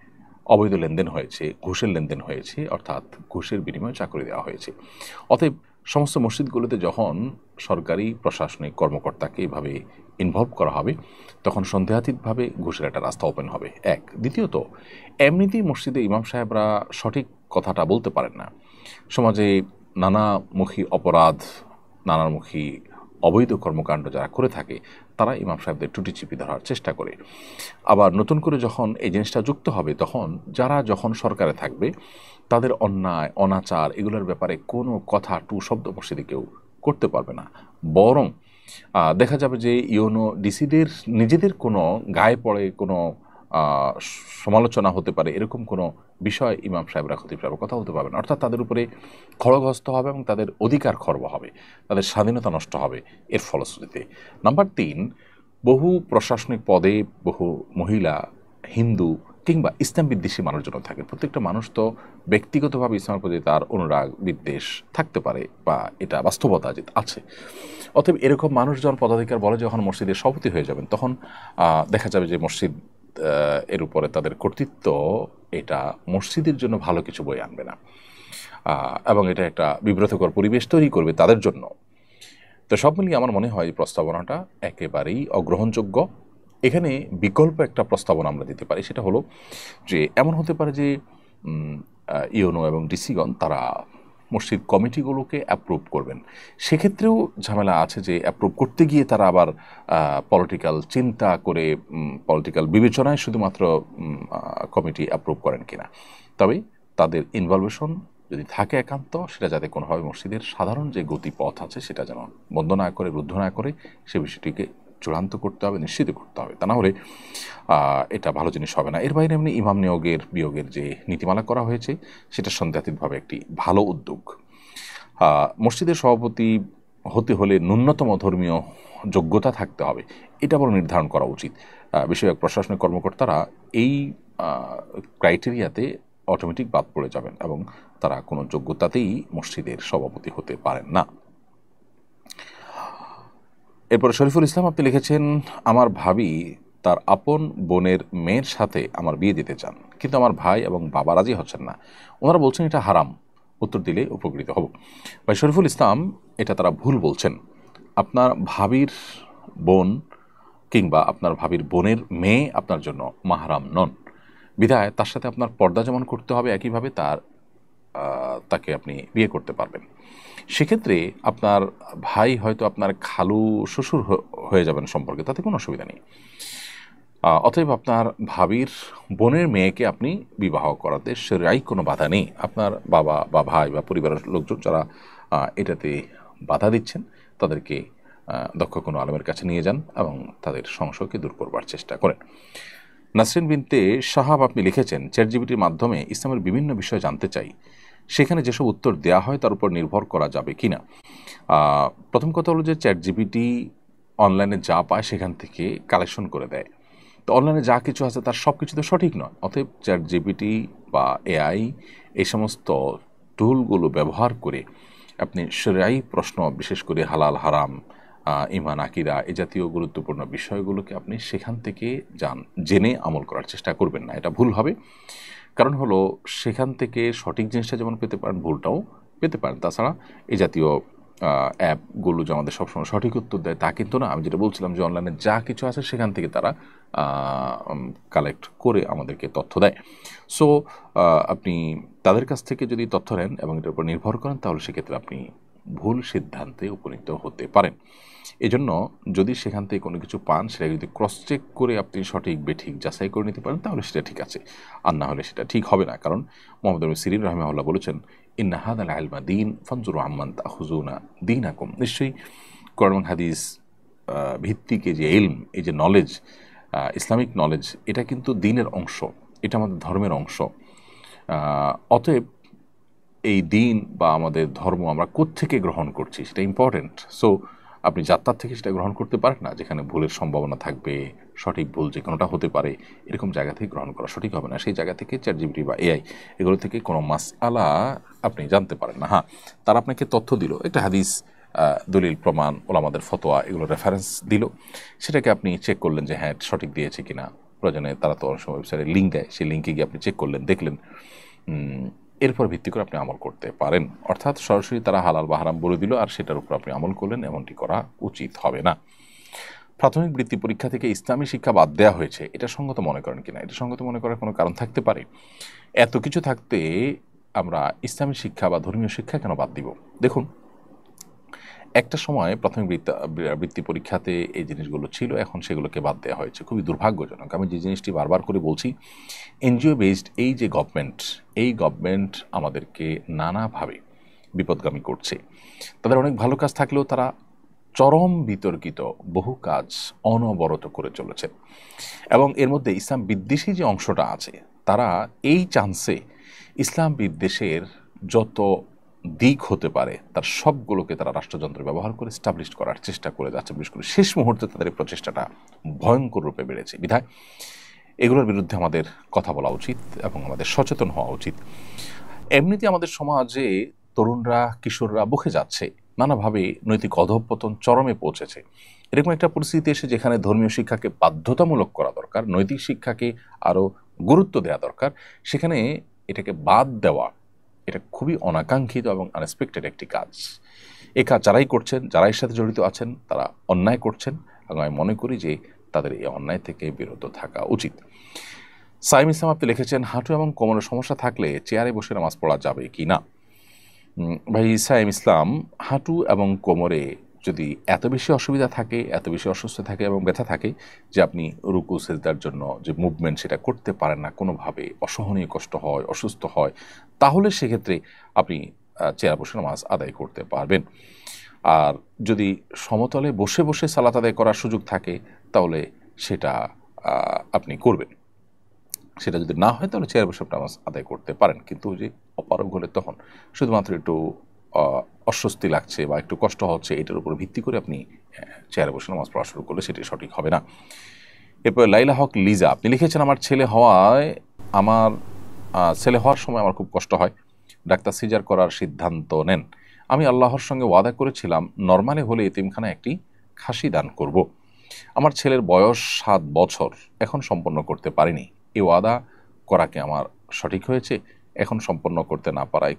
অবৈধ লেনদেন হয়েছে, ঘুষের লেনদেন হয়েছে, অর্থাৎ ঘুষের বিনিময়ে চাকরি দেওয়া হয়েছে। অতএব সমস্ত মসজিদগুলোতে যখন সরকারি প্রশাসনিক কর্মকর্তাকে এভাবে ইনভলভ করা হবে, তখন সন্দেহাতীতভাবে ঘুষের একটা রাস্তা ওপেন হবে। এক। দ্বিতীয়ত, এমনিতেই মসজিদে ইমাম সাহেবরা সঠিক কথাটা বলতে পারেন না। সমাজে নানামুখী অপরাধ, নানামুখী অবৈধ কর্মকাণ্ড যারা করে থাকে, তারা ইমাম সাহেবদের টুটি চিপি ধরার চেষ্টা করে। আবার নতুন করে যখন এই জিনিসটা যুক্ত হবে, তখন যারা যখন সরকারে থাকবে, তাদের অন্যায় অনাচার এগুলোর ব্যাপারে কোনো কথা টু শব্দ মসজিদে কেউ করতে পারবে না। বরং দেখা যাবে যে ইউনো ডিসিদের নিজেদের কোনো গায়ে পড়ে কোনো সমালোচনা হতে পারে, এরকম কোনো বিষয় ইমাম সাহেবরা খতিব সাহেবরা কথা বলতে পারবেন। অর্থাৎ তাদের উপরে খড়গহস্ত হবে এবং তাদের অধিকার খর্ব হবে, তাদের স্বাধীনতা নষ্ট হবে এর ফলশ্রুতিতে। নাম্বার 3, বহু প্রশাসনিক পদে বহু মহিলা, হিন্দু কিংবা ইসলাম বিদ্বেষী মানুষজন থাকে। প্রত্যেকটা মানুষ তো ব্যক্তিগতভাবে ইসলামের প্রতি তার অনুরাগ বিদ্বেষ থাকতে পারে, বা এটা বাস্তবতা যে আছে। অতএব এরকম মানুষজন পদাধিকার বলে যখন মসজিদের সভাপতি হয়ে যাবেন, তখন দেখা যাবে যে মসজিদ এর উপরে তাদের কর্তৃত্ব এটা মসজিদের জন্য ভালো কিছু বয়ে আনবে না, এবং এটা একটা বিব্রতকর পরিবেশ তৈরি করবে তাদের জন্য। তো সব মিলিয়ে আমার মনে হয় এই প্রস্তাবনাটা একেবারেই অগ্রহণযোগ্য। এখানে বিকল্প একটা প্রস্তাবনা আমরা দিতে পারি, সেটা হলো যে এমন হতে পারে যে ইউনো এবং ডিসিগণ তারা মসজিদ কমিটিগুলোকে অ্যাপ্রুভ করবেন। সেক্ষেত্রেও ঝামেলা আছে যে অ্যাপ্রুভ করতে গিয়ে তারা আবার পলিটিক্যাল চিন্তা করে, পলিটিক্যাল বিবেচনায় শুধুমাত্র কমিটি অ্যাপ্রুভ করেন কিনা। তবে তাদের ইনভলভেশন যদি থাকে একান্ত, সেটা যাতে কোনোভাবে মসজিদের সাধারণ যে গতিপথ আছে সেটা যেন বন্ধ না করে, রুদ্ধ না করে, সে বিষয়টিকে চূড়ান্ত করতে হবে, নিশ্চিত করতে হবে। তা না হলে এটা ভালো জিনিস হবে না। এর বাইরে এমনি ইমাম নিয়োগের বিয়োগের যে নীতিমালা করা হয়েছে, সেটা সন্দেহাতীতভাবে একটি ভালো উদ্যোগ। মসজিদের সভাপতি হতে হলে ন্যূনতম ধর্মীয় যোগ্যতা থাকতে হবে, এটা বড় নির্ধারণ করা উচিত। বিষয়ক প্রশাসনিক কর্মকর্তারা এই ক্রাইটেরিয়াতে অটোমেটিক বাদ পড়ে যাবেন এবং তারা কোনো যোগ্যতাতেই মসজিদের সভাপতি হতে পারেন না। এরপর শরীফুল ইসলাম আপনি লিখেছেন, আমার ভাবি তার আপন বোনের মেয়ের সাথে আমার বিয়ে দিতে চান, কিন্তু আমার ভাই এবং বাবা রাজি হচ্ছেন না। ওনারা বলছেন এটা হারাম। উত্তর দিলে উপকৃত হব। ভাই শরীফুল ইসলাম, এটা তারা ভুল বলছেন। আপনার ভাবির বোন কিংবা আপনার ভাবির বোনের মেয়ে আপনার জন্য মাহরাম নন, বিধায় তার সাথে আপনার পর্দা যেমন করতে হবে, একইভাবে তাকে আপনি বিয়ে করতে পারবেন। সেক্ষেত্রে আপনার ভাই হয়তো আপনার খালু শ্বশুর হয়ে যাবেন সম্পর্কে, তাতে কোনো অসুবিধা নেই। অতএব আপনার ভাবির বোনের মেয়েকে আপনি বিবাহ করাতে শরীআই কোনো বাধা নেই। আপনার বাবা বা ভাই বা পরিবারের লোকজন যারা এটাতে বাধা দিচ্ছেন, তাদেরকে দক্ষ কোনো আলেমের কাছে নিয়ে যান এবং তাদের সংশয়কে দূর করবার চেষ্টা করেন। নাসরিন বিনতে সাহাব আপনি লিখেছেন, চ্যাটজিপিটির মাধ্যমে ইসলামের বিভিন্ন বিষয় জানতে চাই, সেখানে যেসব উত্তর দেওয়া হয় তার উপর নির্ভর করা যাবে কি না। প্রথম কথা হলো যে চ্যাটজিপিটি অনলাইনে যা পায় সেখান থেকে কালেকশন করে দেয়। তো অনলাইনে যা কিছু আছে তার সব কিছু তো সঠিক নয়। অতএব চ্যাটজিপিটি বা এআই এই সমস্ত টুলগুলো ব্যবহার করে আপনি শরীআই প্রশ্ন, বিশেষ করে হালাল হারাম, ইমান আকিদা, এই জাতীয় গুরুত্বপূর্ণ বিষয়গুলোকে আপনি সেখান থেকে জেনে আমল করার চেষ্টা করবেন না, এটা ভুল হবে। কারণ হলো সেখান থেকে সঠিক জিনিসটা যেমন পেতে পারেন, ভুলটাও পেতে পারেন। তাছাড়া এই জাতীয় অ্যাপগুলো যে আমাদের সবসময় সঠিক উত্তর দেয় তা কিন্তু না। আমি যেটা বলছিলাম যে অনলাইনে যা কিছু আছে সেখান থেকে তারা কালেক্ট করে আমাদেরকে তথ্য দেয়। সো আপনি তাদের কাছ থেকে যদি তথ্য নেন এবং এটার উপর নির্ভর করেন, তাহলে সেক্ষেত্রে আপনি ভুল সিদ্ধান্তে উপনীত হতে পারেন। এজন্য যদি সেখান থেকে কোনো কিছু পান, সেটা যদি ক্রস চেক করে আপনি সঠিক বেঠিক যাচাই করে নিতে পারেন, তাহলে সেটা ঠিক আছে। আর না হলে সেটা ঠিক হবে না। কারণ মোহাম্মদ বিন সিরিন রাহিমাহুল্লাহ বলেছেন, ইন্না হাদাল ইলমা দীন ফানজুরু আম্মান তাখুযুনা দীনাকুম। নিশ্চয়ই কোরআন হাদিস ভিত্তিক যে ইলম, এই যে নলেজ, ইসলামিক নলেজ, এটা কিন্তু দ্বীনের অংশ, এটা আমাদের ধর্মের অংশ। অতএব এই দ্বীন বা আমাদের ধর্ম আমরা কোত্থেকে গ্রহণ করছি সেটা ইম্পর্টেন্ট। সো আপনি যাত্রার থেকে সেটা গ্রহণ করতে পারেন না, যেখানে ভুলের সম্ভাবনা থাকবে, সঠিক ভুল যে কোনোটা হতে পারে, এরকম জায়গা থেকে গ্রহণ করা সঠিক হবে না। সেই জায়গা থেকে চ্যাটজিপিটি বা এআই এগুলো থেকে কোনো মাসআলা আপনি জানতে পারেন না। হ্যাঁ, তারা আপনাকে তথ্য দিল, একটা হাদিস, দলিল, প্রমাণ, ওলামাদের ফতোয়া, এগুলো রেফারেন্স দিল, সেটাকে আপনি চেক করলেন যে হ্যাঁ সঠিক দিয়েছে কিনা। প্রয়োজনে তারা তো অনেক সময় ওয়েবসাইটে লিঙ্ক দেয়, সেই লিঙ্কে গিয়ে আপনি চেক করলেন, দেখলেন, এরপর ভিত্তি করে আপনি আমল করতে পারেন। অর্থাৎ সরাসরি তারা হালাল বা হারাম বলে দিল আর সেটার উপর আপনি আমল করলেন, এমনটি করা উচিত হবে না। প্রাথমিক বৃত্তি পরীক্ষা থেকে ইসলামী শিক্ষা বাদ দেওয়া হয়েছে, এটা সঙ্গত মনে করেন কিনা? এটা সঙ্গত মনে করার কোনো কারণ থাকতে পারে? এত কিছু থাকতে আমরা ইসলামী শিক্ষা বা ধর্মীয় শিক্ষা কেন বাদ দিব? দেখুন, একটা সময় প্রাথমিক বৃত্তি পরীক্ষাতে এই জিনিসগুলো ছিল, এখন সেগুলোকে বাদ দেওয়া হয়েছে। খুবই দুর্ভাগ্যজনক। আমি যে জিনিসটি বারবার করে বলছি, এনজিও বেসড এই যে গভর্নমেন্ট, এই গভর্নমেন্ট আমাদেরকে নানাভাবে বিপদগামী করছে। তাদের অনেক ভালো কাজ থাকলেও তারা চরম বিতর্কিত বহু কাজ অনবরত করে চলেছে। এবং এর মধ্যে ইসলাম বিদ্বেষী যে অংশটা আছে, তারা এই চান্সে ইসলাম বিদ্বেষের যত দিক হতে পারে তার সবগুলোকে তারা রাষ্ট্রযন্ত্র ব্যবহার করে স্টাবলিশ করার চেষ্টা করে যাচ্ছে। বিশেষ করে শেষ মুহূর্তে তাদের এই প্রচেষ্টাটা ভয়ঙ্কর রূপে বেড়েছে। বিধায় এগুলোর বিরুদ্ধে আমাদের কথা বলা উচিত এবং আমাদের সচেতন হওয়া উচিত। এমনিতে আমাদের সমাজে তরুণরা, কিশোররা বকে যাচ্ছে, নানাভাবে নৈতিক অধঃপতন চরমে পৌঁছেছে। এরকম একটা পরিস্থিতি এসে যেখানে ধর্মীয় শিক্ষাকে বাধ্যতামূলক করা দরকার, নৈতিক শিক্ষাকে আরও গুরুত্ব দেওয়া দরকার, সেখানে এটাকে বাদ দেওয়া এটা খুবই অনাকাঙ্ক্ষিত এবং আনএক্সপেক্টেড একটি কাজ। এ কাজ যারাই করছেন, যারা এর সাথে জড়িত আছেন, তারা অন্যায় করছেন এবং আমি মনে করি যে তাদের এই অন্যায় থেকে বিরত থাকা উচিত। সাইম ইসলাম আপনি লিখেছেন, হাঁটু এবং কোমরের সমস্যা থাকলে চেয়ারে বসে নামাজ পড়া যাবে কি না? ভাই সাইম ইসলাম, হাঁটু এবং কোমরে যদি এত বেশি অসুবিধা থাকে, এত বেশি অসুস্থ থাকে এবং ব্যথা থাকে যে আপনি রুকু সেজদার জন্য যে মুভমেন্ট সেটা করতে পারেন না, কোনোভাবে অসহনীয় কষ্ট হয়, অসুস্থ হয়, তাহলে সেক্ষেত্রে আপনি চেয়ারে বসে নামাজ আদায় করতে পারবেন। আর যদি সমতলে বসে বসে সালাত আদায় করার সুযোগ থাকে তাহলে সেটা আপনি করবেন। সেটা যদি না হয় তাহলে চেয়ারে বসে নামাজ আদায় করতে পারেন, কিন্তু যে অপারগ হলে তখন শুধুমাত্র একটু অস্বস্তি লাগছে বা একটু কষ্ট হচ্ছে এটার উপর ভিত্তি করে আপনি চেয়ারে বসে নামাজ পড়া শুরু করলে সেটি সঠিক হবে না। এরপর লাইলা হক লিজা আপনি লিখেছেন, আমার ছেলে হওয়ার সময় আমার খুব কষ্ট হয়, ডাক্তার সিজার করার সিদ্ধান্ত নেন। আমি আল্লাহর সঙ্গে ওয়াদা করেছিলাম নরমালি হলে এতিমখানায় একটি খাসি দান করব। আমার ছেলের বয়স 7 বছর, এখন সম্পন্ন করতে পারিনি। এই ওয়াদা করা কি আমার সঠিক হয়েছে? এখন সম্পন্ন করতে না পারায়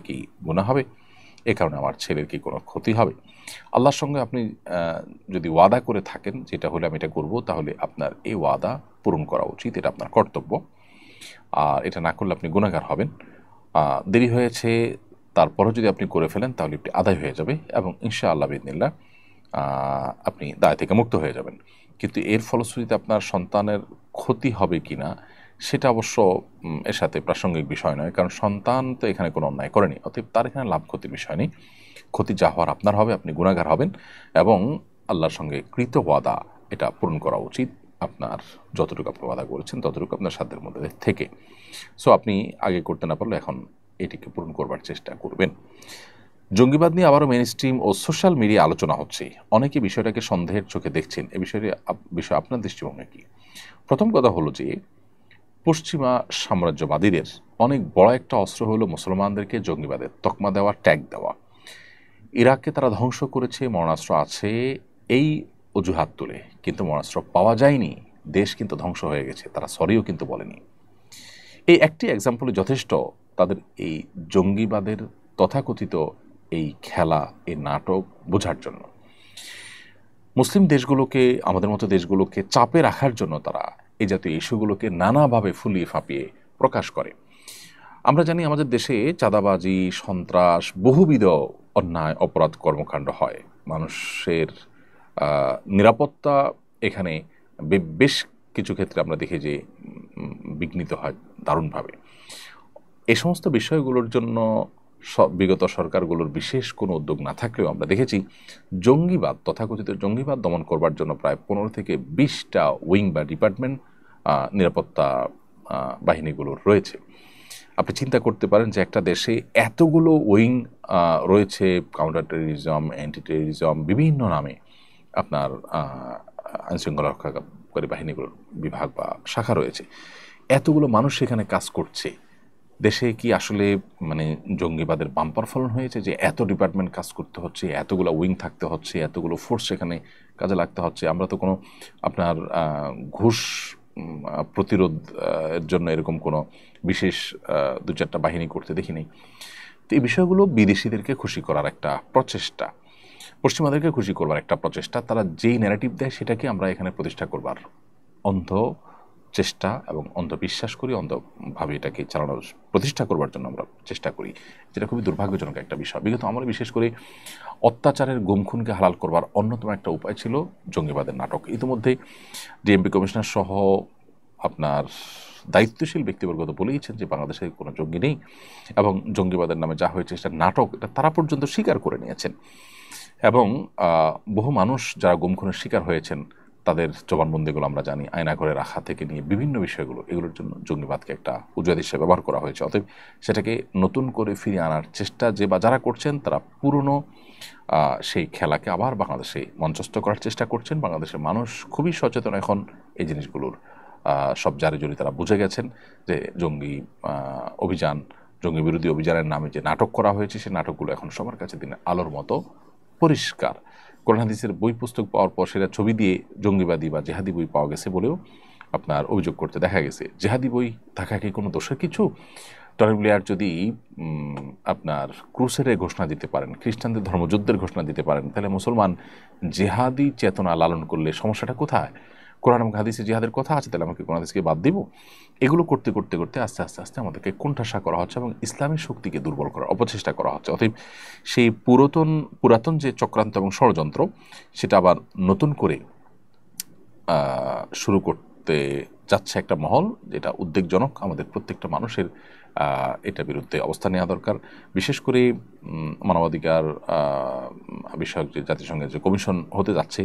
কি গুনাহ হবে? এ কারণে আমার ছেলের কি কোনো ক্ষতি হবে? আল্লাহর সঙ্গে আপনি যদি ওয়াদা করে থাকেন যেটা হলে আমি এটা করব, তাহলে আপনার এই ওয়াদা পূরণ করা উচিত, এটা আপনার কর্তব্য। আর এটা না করলে আপনি গুনাহগার হবেন। দেরি হয়েছে তারপরও যদি আপনি করে ফেলেন তাহলে এটি আদায় হয়ে যাবে এবং ইনশাআল্লাহ বিইذনিল্লাহ আপনি দায় থেকে মুক্ত হয়ে যাবেন। কিন্তু এর ফলশ্রুতিতে আপনার সন্তানের ক্ষতি হবে কিনা সেটা অবশ্য এর সাথে প্রাসঙ্গিক বিষয় নয়, কারণ সন্তান তো এখানে কোনো অন্যায় করেনি, অতএব তার এখানে লাভ ক্ষতির বিষয় নেই। ক্ষতি যা হওয়ার আপনার হবে, আপনি গুনাহগার হবেন এবং আল্লাহর সঙ্গে কৃত ওয়াদা এটা পূরণ করা উচিত। আপনার যতটুকু আপনি ওয়াদা করেছেন ততটুকু আপনার সাধ্যের মধ্যে থেকে, সো আপনি আগে করতে না পারলে এখন এটিকে পূরণ করবার চেষ্টা করবেন। জঙ্গিবাদ নিয়ে আবারও মেইনস্ট্রিম ও সোশ্যাল মিডিয়া আলোচনা হচ্ছে, অনেকে বিষয়টাকে সন্দেহের চোখে দেখছেন। এ বিষয়ে আপনার দৃষ্টিভঙ্গি কী? প্রথম কথা হলো যে পশ্চিমা সাম্রাজ্যবাদীদের অনেক বড় একটা অস্ত্র হলো মুসলমানদেরকে জঙ্গিবাদের তকমা দেওয়া, ট্যাগ দেওয়া। ইরাককে তারা ধ্বংস করেছে, মরণাস্ত্র আছে এই অজুহাত তুলে, কিন্তু মরণাস্ত্র পাওয়া যায়নি, দেশ কিন্তু ধ্বংস হয়ে গেছে, তারা সরিও কিন্তু বলেনি। এই একটি এক্সাম্পলে যথেষ্ট তাদের এই জঙ্গিবাদের তথাকথিত এই খেলা, এই নাটক বোঝার জন্য। মুসলিম দেশগুলোকে, আমাদের মতো দেশগুলোকে চাপে রাখার জন্য তারা এই জাতীয় ইস্যুগুলোকে নানাভাবে ফুলিয়ে ফাঁপিয়ে প্রকাশ করে। আমরা জানি আমাদের দেশে চাঁদাবাজি, সন্ত্রাস, বহুবিধ অন্যায় অপরাধ কর্মকাণ্ড হয়। মানুষের নিরাপত্তা এখানে বেশ কিছু ক্ষেত্রে আমরা দেখি যে বিঘ্নিত হয় দারুণভাবে। এই সমস্ত বিষয়গুলোর জন্য বিগত সরকারগুলোর বিশেষ কোনো উদ্যোগ না থাকলেও আমরা দেখেছি জঙ্গিবাদ, তথাকথিত জঙ্গিবাদ দমন করবার জন্য প্রায় 15 থেকে 20টা উইং বা ডিপার্টমেন্ট নিরাপত্তা বাহিনীগুলোর রয়েছে। আপনি চিন্তা করতে পারেন যে একটা দেশে এতগুলো উইং রয়েছে, কাউন্টার টেররিজম, অ্যান্টি টেররিজম, বিভিন্ন নামে আপনার আইনশৃঙ্খলা রক্ষাকারী বাহিনীগুলোর বিভাগ বা শাখা রয়েছে। এতগুলো মানুষ সেখানে কাজ করছে। দেশে কি আসলে মানে জঙ্গিবাদের বাম্পার ফলন হয়েছে যে এত ডিপার্টমেন্ট কাজ করতে হচ্ছে, এতগুলো উইং থাকতে হচ্ছে, এতগুলো ফোর্স সেখানে কাজে লাগতে হচ্ছে? আমরা তো কোনো আপনার ঘুষ প্রতিরোধ এর জন্য এরকম কোনো বিশেষ 2-4টা বাহিনী করতে দেখিনি। তো এই বিষয়গুলো বিদেশিদেরকে খুশি করার একটা প্রচেষ্টা, পশ্চিমাদেরকে খুশি করবার একটা প্রচেষ্টা। তারা যেই ন্যারেটিভ দেয় সেটাকে আমরা এখানে প্রতিষ্ঠা করবার অন্ধ চেষ্টা এবং অন্ধবিশ্বাস করি, অন্ধভাবে এটাকে চালানোর প্রতিষ্ঠা করবার জন্য আমরা চেষ্টা করি, যেটা খুবই দুর্ভাগ্যজনক একটা বিষয়। বিগত আমরা বিশেষ করে অত্যাচারের গুমখুনকে হালাল করবার অন্যতম একটা উপায় ছিল জঙ্গিবাদের নাটক। ইতিমধ্যে ডিএমপি কমিশনার সহ আপনার দায়িত্বশীল ব্যক্তিবর্গ তো বলেইছেন যে বাংলাদেশে কোনো জঙ্গি নেই এবং জঙ্গিবাদের নামে যা হয়েছে সেটা নাটক, এটা তারা পর্যন্ত স্বীকার করে নিয়েছেন। এবং বহু মানুষ যারা গুমখুনের শিকার হয়েছেন তাদের জবানবন্দিগুলো আমরা জানি, আয়না করে রাখা থেকে নিয়ে বিভিন্ন বিষয়গুলো, এগুলোর জন্য জঙ্গিবাদকে একটা উজাদ হিসেবে ব্যবহার করা হয়েছে। অতএব সেটাকে নতুন করে ফিরিয়ে আনার চেষ্টা যে বা যারা করছেন তারা পুরনো সেই খেলাকে আবার বাংলাদেশে মঞ্চস্থ করার চেষ্টা করছেন। বাংলাদেশের মানুষ খুবই সচেতন এখন এই জিনিসগুলোর সব জারে জড়ি তারা বুঝে গেছেন যে জঙ্গি অভিযান, জঙ্গি বিরোধী অভিযানের নামে যে নাটক করা হয়েছে সেই নাটকগুলো এখন সবার কাছে দিনের আলোর মতো পরিষ্কার। কোরআন হাদিসের বই পুস্তক পাওয়ার পর সেটা ছবি দিয়ে জঙ্গিবাদী বা জেহাদি বই পাওয়া গেছে বলেও আপনার অভিযোগ করতে দেখা গেছে। জেহাদি বই থাকা কি কোনো দোষের কিছু? টনি ব্লেয়ার যদি আপনার ক্রুসেডের ঘোষণা দিতে পারেন, খ্রিস্টানদের ধর্মযুদ্ধের ঘোষণা দিতে পারেন, তাহলে মুসলমান জেহাদি চেতনা লালন করলে সমস্যাটা কোথায়? কোরআন এবং হাদিসে জিহাদের কথা আছে, তাহলে আমাকে কোরআন হাদিসকে বাদ দিব? এগুলো করতে করতে করতে আস্তে আস্তে আস্তে আমাদেরকে কোণঠাসা করা হচ্ছে এবং ইসলামী শক্তিকে দুর্বল করার অপচেষ্টা করা হচ্ছে। অতএব সেই পুরাতন যে চক্রান্ত এবং ষড়যন্ত্র সেটা আবার নতুন করে শুরু করতে যাচ্ছে একটা মহল, যেটা উদ্বেগজনক। আমাদের প্রত্যেকটা মানুষের এটার বিরুদ্ধে অবস্থান নেওয়া দরকার। বিশেষ করে মানবাধিকার বিষয়ক যে জাতিসংঘের যে কমিশন হতে যাচ্ছে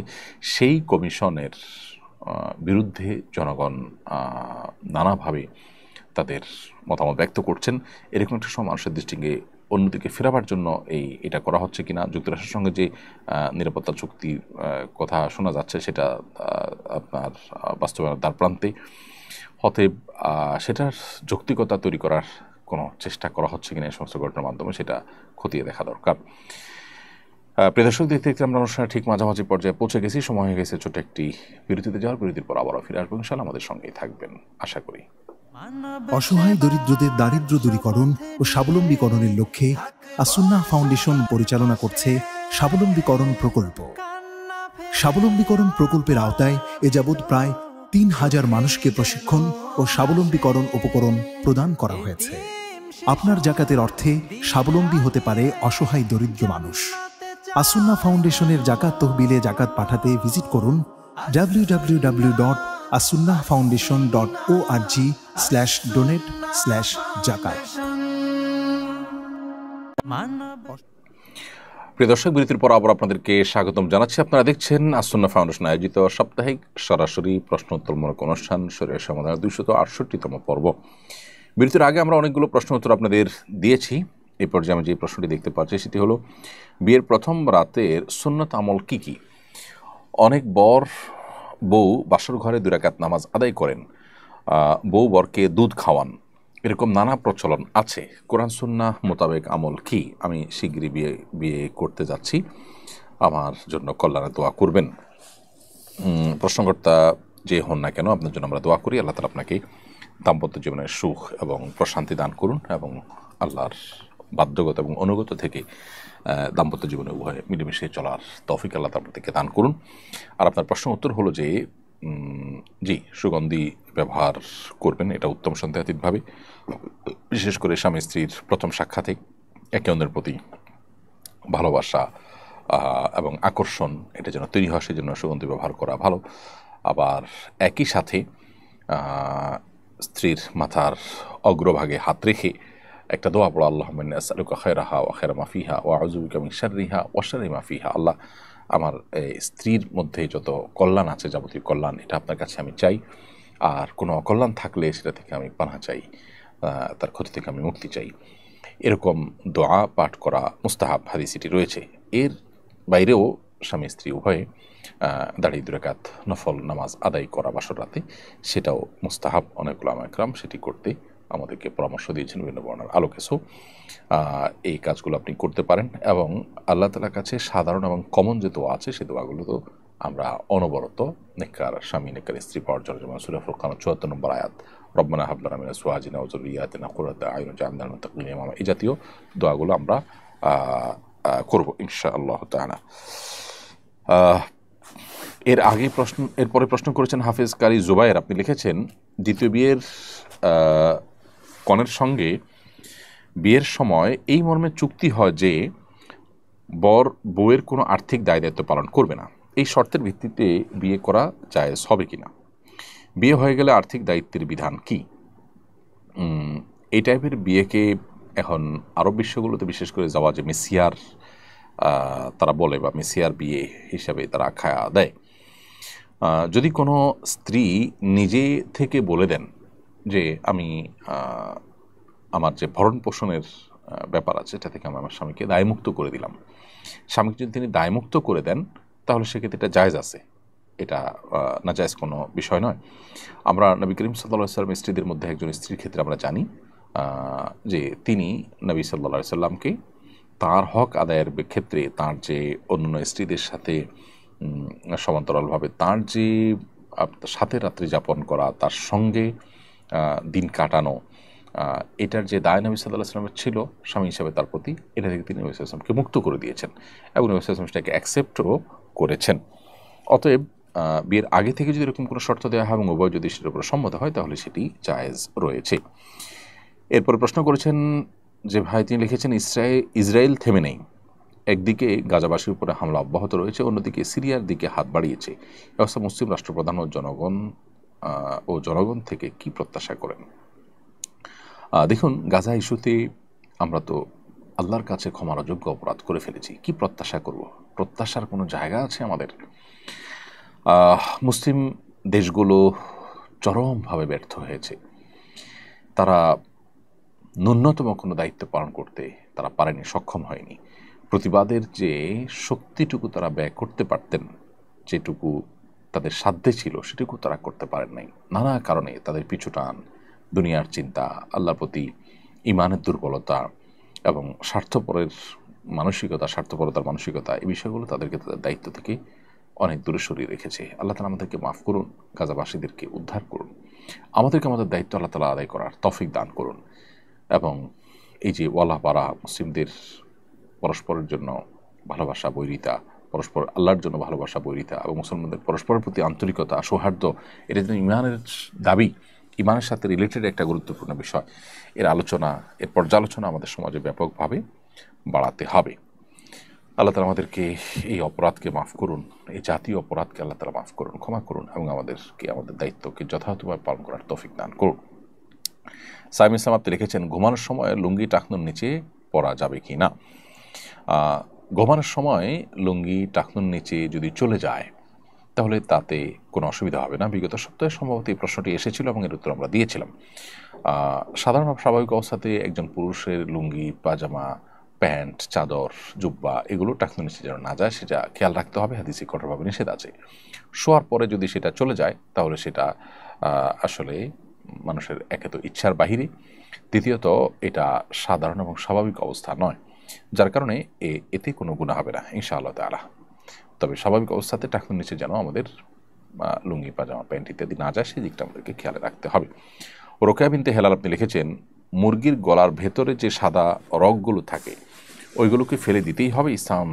সেই কমিশনের বিরুদ্ধে জনগণ নানাভাবে তাদের মতামত ব্যক্ত করছেন। এরকম একটা সময় মানুষের দৃষ্টিকে অন্যদিকে ফেরাবার জন্য এটা করা হচ্ছে কিনা, যুক্তরাষ্ট্রের সঙ্গে যে নিরাপত্তা চুক্তির কথা শোনা যাচ্ছে সেটা আপনার বাস্তবায়নের দ্বার প্রান্তে। অতএব সেটার যৌক্তিকতা তৈরি করার কোনো চেষ্টা করা হচ্ছে কিনা এই সমস্ত ঘটনার মাধ্যমে সেটা খতিয়ে দেখা দরকার। প্রিয় দর্শক, দেখতে দেখতে আমরা অনুষ্ঠানের ঠিক মাঝামাঝি পর্যায়ে পৌঁছে গেছি। সময় হয়ে গেছে ছোট একটি বিরতিতে যাওয়ার। বিরতির পর আবারও ফিরে আসবো ইনশাআল্লাহ। আমাদের সঙ্গেই থাকবেন আশা করি। অসহায় দরিদ্রদের দারিদ্র্য দূরীকরণ ও স্বাবলম্বীকরণের লক্ষ্যে আসুন্নাহ ফাউন্ডেশন পরিচালনা করছে স্বাবলম্বীকরণ প্রকল্প। স্বাবলম্বীকরণ প্রকল্পের আওতায় এ যাবৎ প্রায় ৩,০০০ মানুষকে প্রশিক্ষণ ও স্বাবলম্বীকরণ উপকরণ প্রদান করা হয়েছে। আপনার জাকাতের অর্থে স্বাবলম্বী হতে পারে অসহায় দরিদ্র মানুষ। আসুন্নাহ ফাউন্ডেশনের জাকাত তহবিলে জাকাত পাঠাতে ভিজিট করুন www.asunnahfoundation.org/donate/zakat। প্রিয় দর্শক, বিরতির পর আবার আপনাদেরকে স্বাগতম জানাচ্ছি। আপনারা দেখছেন আসুন্নাহ ফাউন্ডেশন আয়োজিত সাপ্তাহিক সরাসরি প্রশ্নোত্তরমূলক অনুষ্ঠান শরীয়ত সমাধানের 268তম পর্ব। বিরতির আগে আমরা অনেকগুলো প্রশ্ন উত্তর আপনাদের দিয়েছি। এই পর্যায়ে আমি যে প্রশ্নটি দেখতে পাচ্ছি সেটি হলো, বিয়ের প্রথম রাতের সুন্নত আমল কি কি? অনেক বউ বাসর ঘরে 2 রাকাত নামাজ আদায় করেন, বউ বরকে দুধ খাওয়ান, এরকম নানা প্রচলন আছে। কোরআন সুন্নাহ মোতাবেক আমল কি? আমি শীঘ্রই বিয়ে করতে যাচ্ছি, আমার জন্য কল্যাণে দোয়া করবেন। প্রশ্নকর্তা যে হন না কেন, আপনার জন্য আমরা দোয়া করি। আল্লাহ তাআলা আপনাকে দাম্পত্য জীবনের সুখ এবং প্রশান্তি দান করুন এবং আল্লাহর বাধ্যগত এবং অনুগত থেকে দাম্পত্য জীবনে উভয়ে মিলেমিশে চলার তৌফিক আল্লাহ তাআলা আপনাদেরকে দান করুন। আর আপনার প্রশ্ন উত্তর হলো যে জি, সুগন্ধি ব্যবহার করবেন, এটা উত্তম সন্দেহাতীতভাবে। বিশেষ করে স্বামী স্ত্রীর প্রথম সাক্ষাতে একে অন্যের প্রতি ভালোবাসা এবং আকর্ষণ এটা যেন তৈরি হয়, সেজন্য সুগন্ধি ব্যবহার করা ভালো। আবার একই সাথে স্ত্রীর মাথার অগ্রভাগে হাত রেখে একটা দোয়া পড়া, আল্লাহুম্মা ইন্নী আসআলুকা খায়রাহা ওয়া খায়রা মা ফিহা ওয়া আউযু বিকা মিন শাররিহা ওয়া শাররি মা ফিহা। আল্লাহ, আমার স্ত্রীর মধ্যে যত কল্যাণ আছে, যাবতীয় কল্যাণ, এটা আপনার কাছে আমি চাই। আর কোনো অকল্যাণ থাকলে সেটা থেকে আমি পানাহ চাই, তার ক্ষতি থেকে আমি মুক্তি চাই। এরকম দোয়া পাঠ করা মুস্তাহাব, হাদিসটি রয়েছে। এর বাইরেও স্বামী স্ত্রী উভয়ে দাঁড়িয়ে 2 রাকাত নফল নামাজ আদায় করা বাসর রাতে, সেটাও মুস্তাহাব। অনেক উলামা ইকরাম সেটি করতে আমাদেরকে পরামর্শ দিয়েছেন বিভিন্ন বর্ণনার আলোকে। সো এই কাজগুলো আপনি করতে পারেন এবং আল্লাহ তাআলার কাছে সাধারণ এবং কমন যে দোয়া আছে সেই দোয়াগুলো তো আমরা অনবরত নেককার স্বামী নেককার স্ত্রী পাওয়ার জন্য, যেমন সূরা ফুরকান 74 নম্বর আয়াত, রব্বানা হাব লানা মিন আজওয়াজিনা ওয়া যুররিয়্যাতিনা কুররাতা আয়ুন ওয়াজআলনা লিল মুত্তাকিনা ইমামা, এই জাতীয় দোয়াগুলো আমরা করব ইনশাআল্লাহ তাআলা। এরপরে প্রশ্ন করেছেন হাফেজ কারি জুবায়ের। আপনি লিখেছেন, দ্বিতীয় বিয়ের কনের সঙ্গে বিয়ের সময় এই মর্মে চুক্তি হয় যে বর বউয়ের কোনো আর্থিক দায় দায়িত্ব পালন করবে না। এই শর্তের ভিত্তিতে বিয়ে করা জায়েজ হবে কিনা? বিয়ে হয়ে গেলে আর্থিক দায়িত্বের বিধান কি? এই টাইপের বিয়েকে এখন আরব বিশ্বগুলোতে বিশেষ করে জাওয়াজে মিসিয়ার তারা বলে, বা মিসিয়ার বিয়ে হিসাবে তারা আখ্যা দেয়। যদি কোনো স্ত্রী নিজে থেকে বলে দেন যে আমি আমার যে ভরণ পোষণের ব্যাপার আছে এটা থেকে আমি আমার স্বামীকে দায়মুক্ত করে দিলাম, স্বামীকে যদি তিনি দায়মুক্ত করে দেন তাহলে সেক্ষেত্রে এটা জায়েজ আছে, এটা নাজায়েজ কোনো বিষয় নয়। আমরা নবী করিম সাল্লাল্লাহু আলাইহি ওয়াসাল্লাম স্ত্রীদের মধ্যে একজন স্ত্রীর ক্ষেত্রে আমরা জানি যে তিনি নবী সাল্লাল্লাহু আলাইহি ওয়াসাল্লামকে তার হক আদায়ের ক্ষেত্রে তার যে অন্য স্ত্রীদের সাথে সমান্তরালভাবে তার যে সাথে রাত্রি যাপন করা, তার সঙ্গে দিন কাটানো, এটার যে দায় নবী সাল্লাল্লাহু আলাইহি ওয়াসাল্লামের ছিল স্বামী হিসাবে তার প্রতি, এটা থেকে তিনি নবী সাল্লাল্লাহু আলাইহি ওয়াসাল্লামকে মুক্ত করে দিয়েছেন এবং নবী সাল্লাল্লাহু আলাইহি ওয়াসাল্লাম সেটাকে অ্যাকসেপ্টও করেছেন। অতএব বিয়ের আগে থেকে যদি এরকম কোনো শর্ত দেওয়া হয় এবং উভয় যদি সেটার উপর সম্মত হয় তাহলে সেটি জায়েজ রয়েছে। এরপরে প্রশ্ন করেছেন যে ভাই, তিনি লিখেছেন ইসরায়েল থেমে নেই, একদিকে গাজাবাসীর উপরে হামলা অব্যাহত রয়েছে, অন্যদিকে সিরিয়ার দিকে হাত বাড়িয়েছে, এ অবস্থা মুসলিম রাষ্ট্রপ্রধান ও জনগণ থেকে কি প্রত্যাশা করেন? দেখুন, গাজা ইস্যুতে আমরা তো আল্লাহর কাছে ক্ষমার অযোগ্য অপরাধ করে ফেলেছি, কি প্রত্যাশা করব? প্রত্যাশার কোনো জায়গা আছে আমাদের? মুসলিম দেশগুলো চরমভাবে ব্যর্থ হয়েছে, তারা ন্যূনতম কোনো দায়িত্ব পালন করতে তারা পারেনি, সক্ষম হয়নি। প্রতিবাদের যে শক্তিটুকু তারা ব্যয় করতে পারতেন, যেটুকু তাদের সাধ্যে ছিল সেটুকু তারা করতে পারেন নাই। নানা কারণে তাদের পিছুটান, দুনিয়ার চিন্তা, আল্লাহর প্রতি ঈমানের দুর্বলতা এবং স্বার্থপরতার মানসিকতা, এই বিষয়গুলো তাদেরকে তাদের দায়িত্ব থেকে অনেক দূরে সরিয়ে রেখেছে। আল্লাহ তাআলা আমাদেরকে মাফ করুন, গাজাবাসীদেরকে উদ্ধার করুন, আমাদেরকে আমাদের দায়িত্ব আল্লাহ তাআলা আদায় করার তৌফিক দান করুন এবং এই যে ওয়ালা পারা মুসলিমদের পরস্পরের জন্য ভালোবাসা, বৈরিতা, পরস্পর আল্লাহর জন্য ভালোবাসা, বৈরিতা এবং মুসলমানদের পরস্পরের প্রতি আন্তরিকতা, সৌহার্দ্য, এটা যেন ইমানের দাবি, ইমানের সাথে রিলেটেড একটা গুরুত্বপূর্ণ বিষয়। এর আলোচনা, এর পর্যালোচনা আমাদের সমাজে ব্যাপকভাবে বাড়াতে হবে। আল্লাহ তাআলা আমাদেরকে এই অপরাধকে মাফ করুন, এই জাতীয় অপরাধকে আল্লাহ তাআলা মাফ করুন, ক্ষমা করুন এবং আমাদেরকে আমাদের দায়িত্বকে যথাযথভাবে পালন করার তৌফিক দান করুন। সাইম ইসলাম আপনি লিখেছেন, ঘুমানোর সময় লুঙ্গি টাকনুর নিচে পরা যাবে কি না? ঘুমানোর সময় লুঙ্গি টাকনুর নিচে যদি চলে যায় তাহলে তাতে কোনো অসুবিধা হবে না। বিগত সপ্তাহে সম্ভবত এই প্রশ্নটি এসেছিল এবং এর উত্তর আমরা দিয়েছিলাম। সাধারণ স্বাভাবিক অবস্থাতে একজন পুরুষের লুঙ্গি, পাজামা, প্যান্ট, চাদর, জুব্বা এগুলো টাকনুর নিচে যেন না যায় সেটা খেয়াল রাখতে হবে। হাদিসে কঠোরভাবে নিষেধ আছে। শোয়ার পরে যদি সেটা চলে যায় তাহলে সেটা আসলে মানুষের একে তো ইচ্ছার বাহিরে, দ্বিতীয়ত এটা সাধারণ এবং স্বাভাবিক অবস্থা নয়, যার কারণে এতে কোনো গুনাহ হবে না ইনশাআল্লাহ তাআলা। তবে স্বাভাবিক অবস্থাতে টাকনুর নিচে যেন আমাদের লুঙ্গি, পাজামা, প্যান্ট ইত্যাদি না যায় সেই দিকটা আমাদেরকে খেয়াল রাখতে হবে। রোকেয়া বিনতে হেলাল আপনি লিখেছেন, মুরগির গলার ভেতরে যে সাদা রগগুলো থাকে ওইগুলোকে ফেলে দিতেই হবে, ইসলাম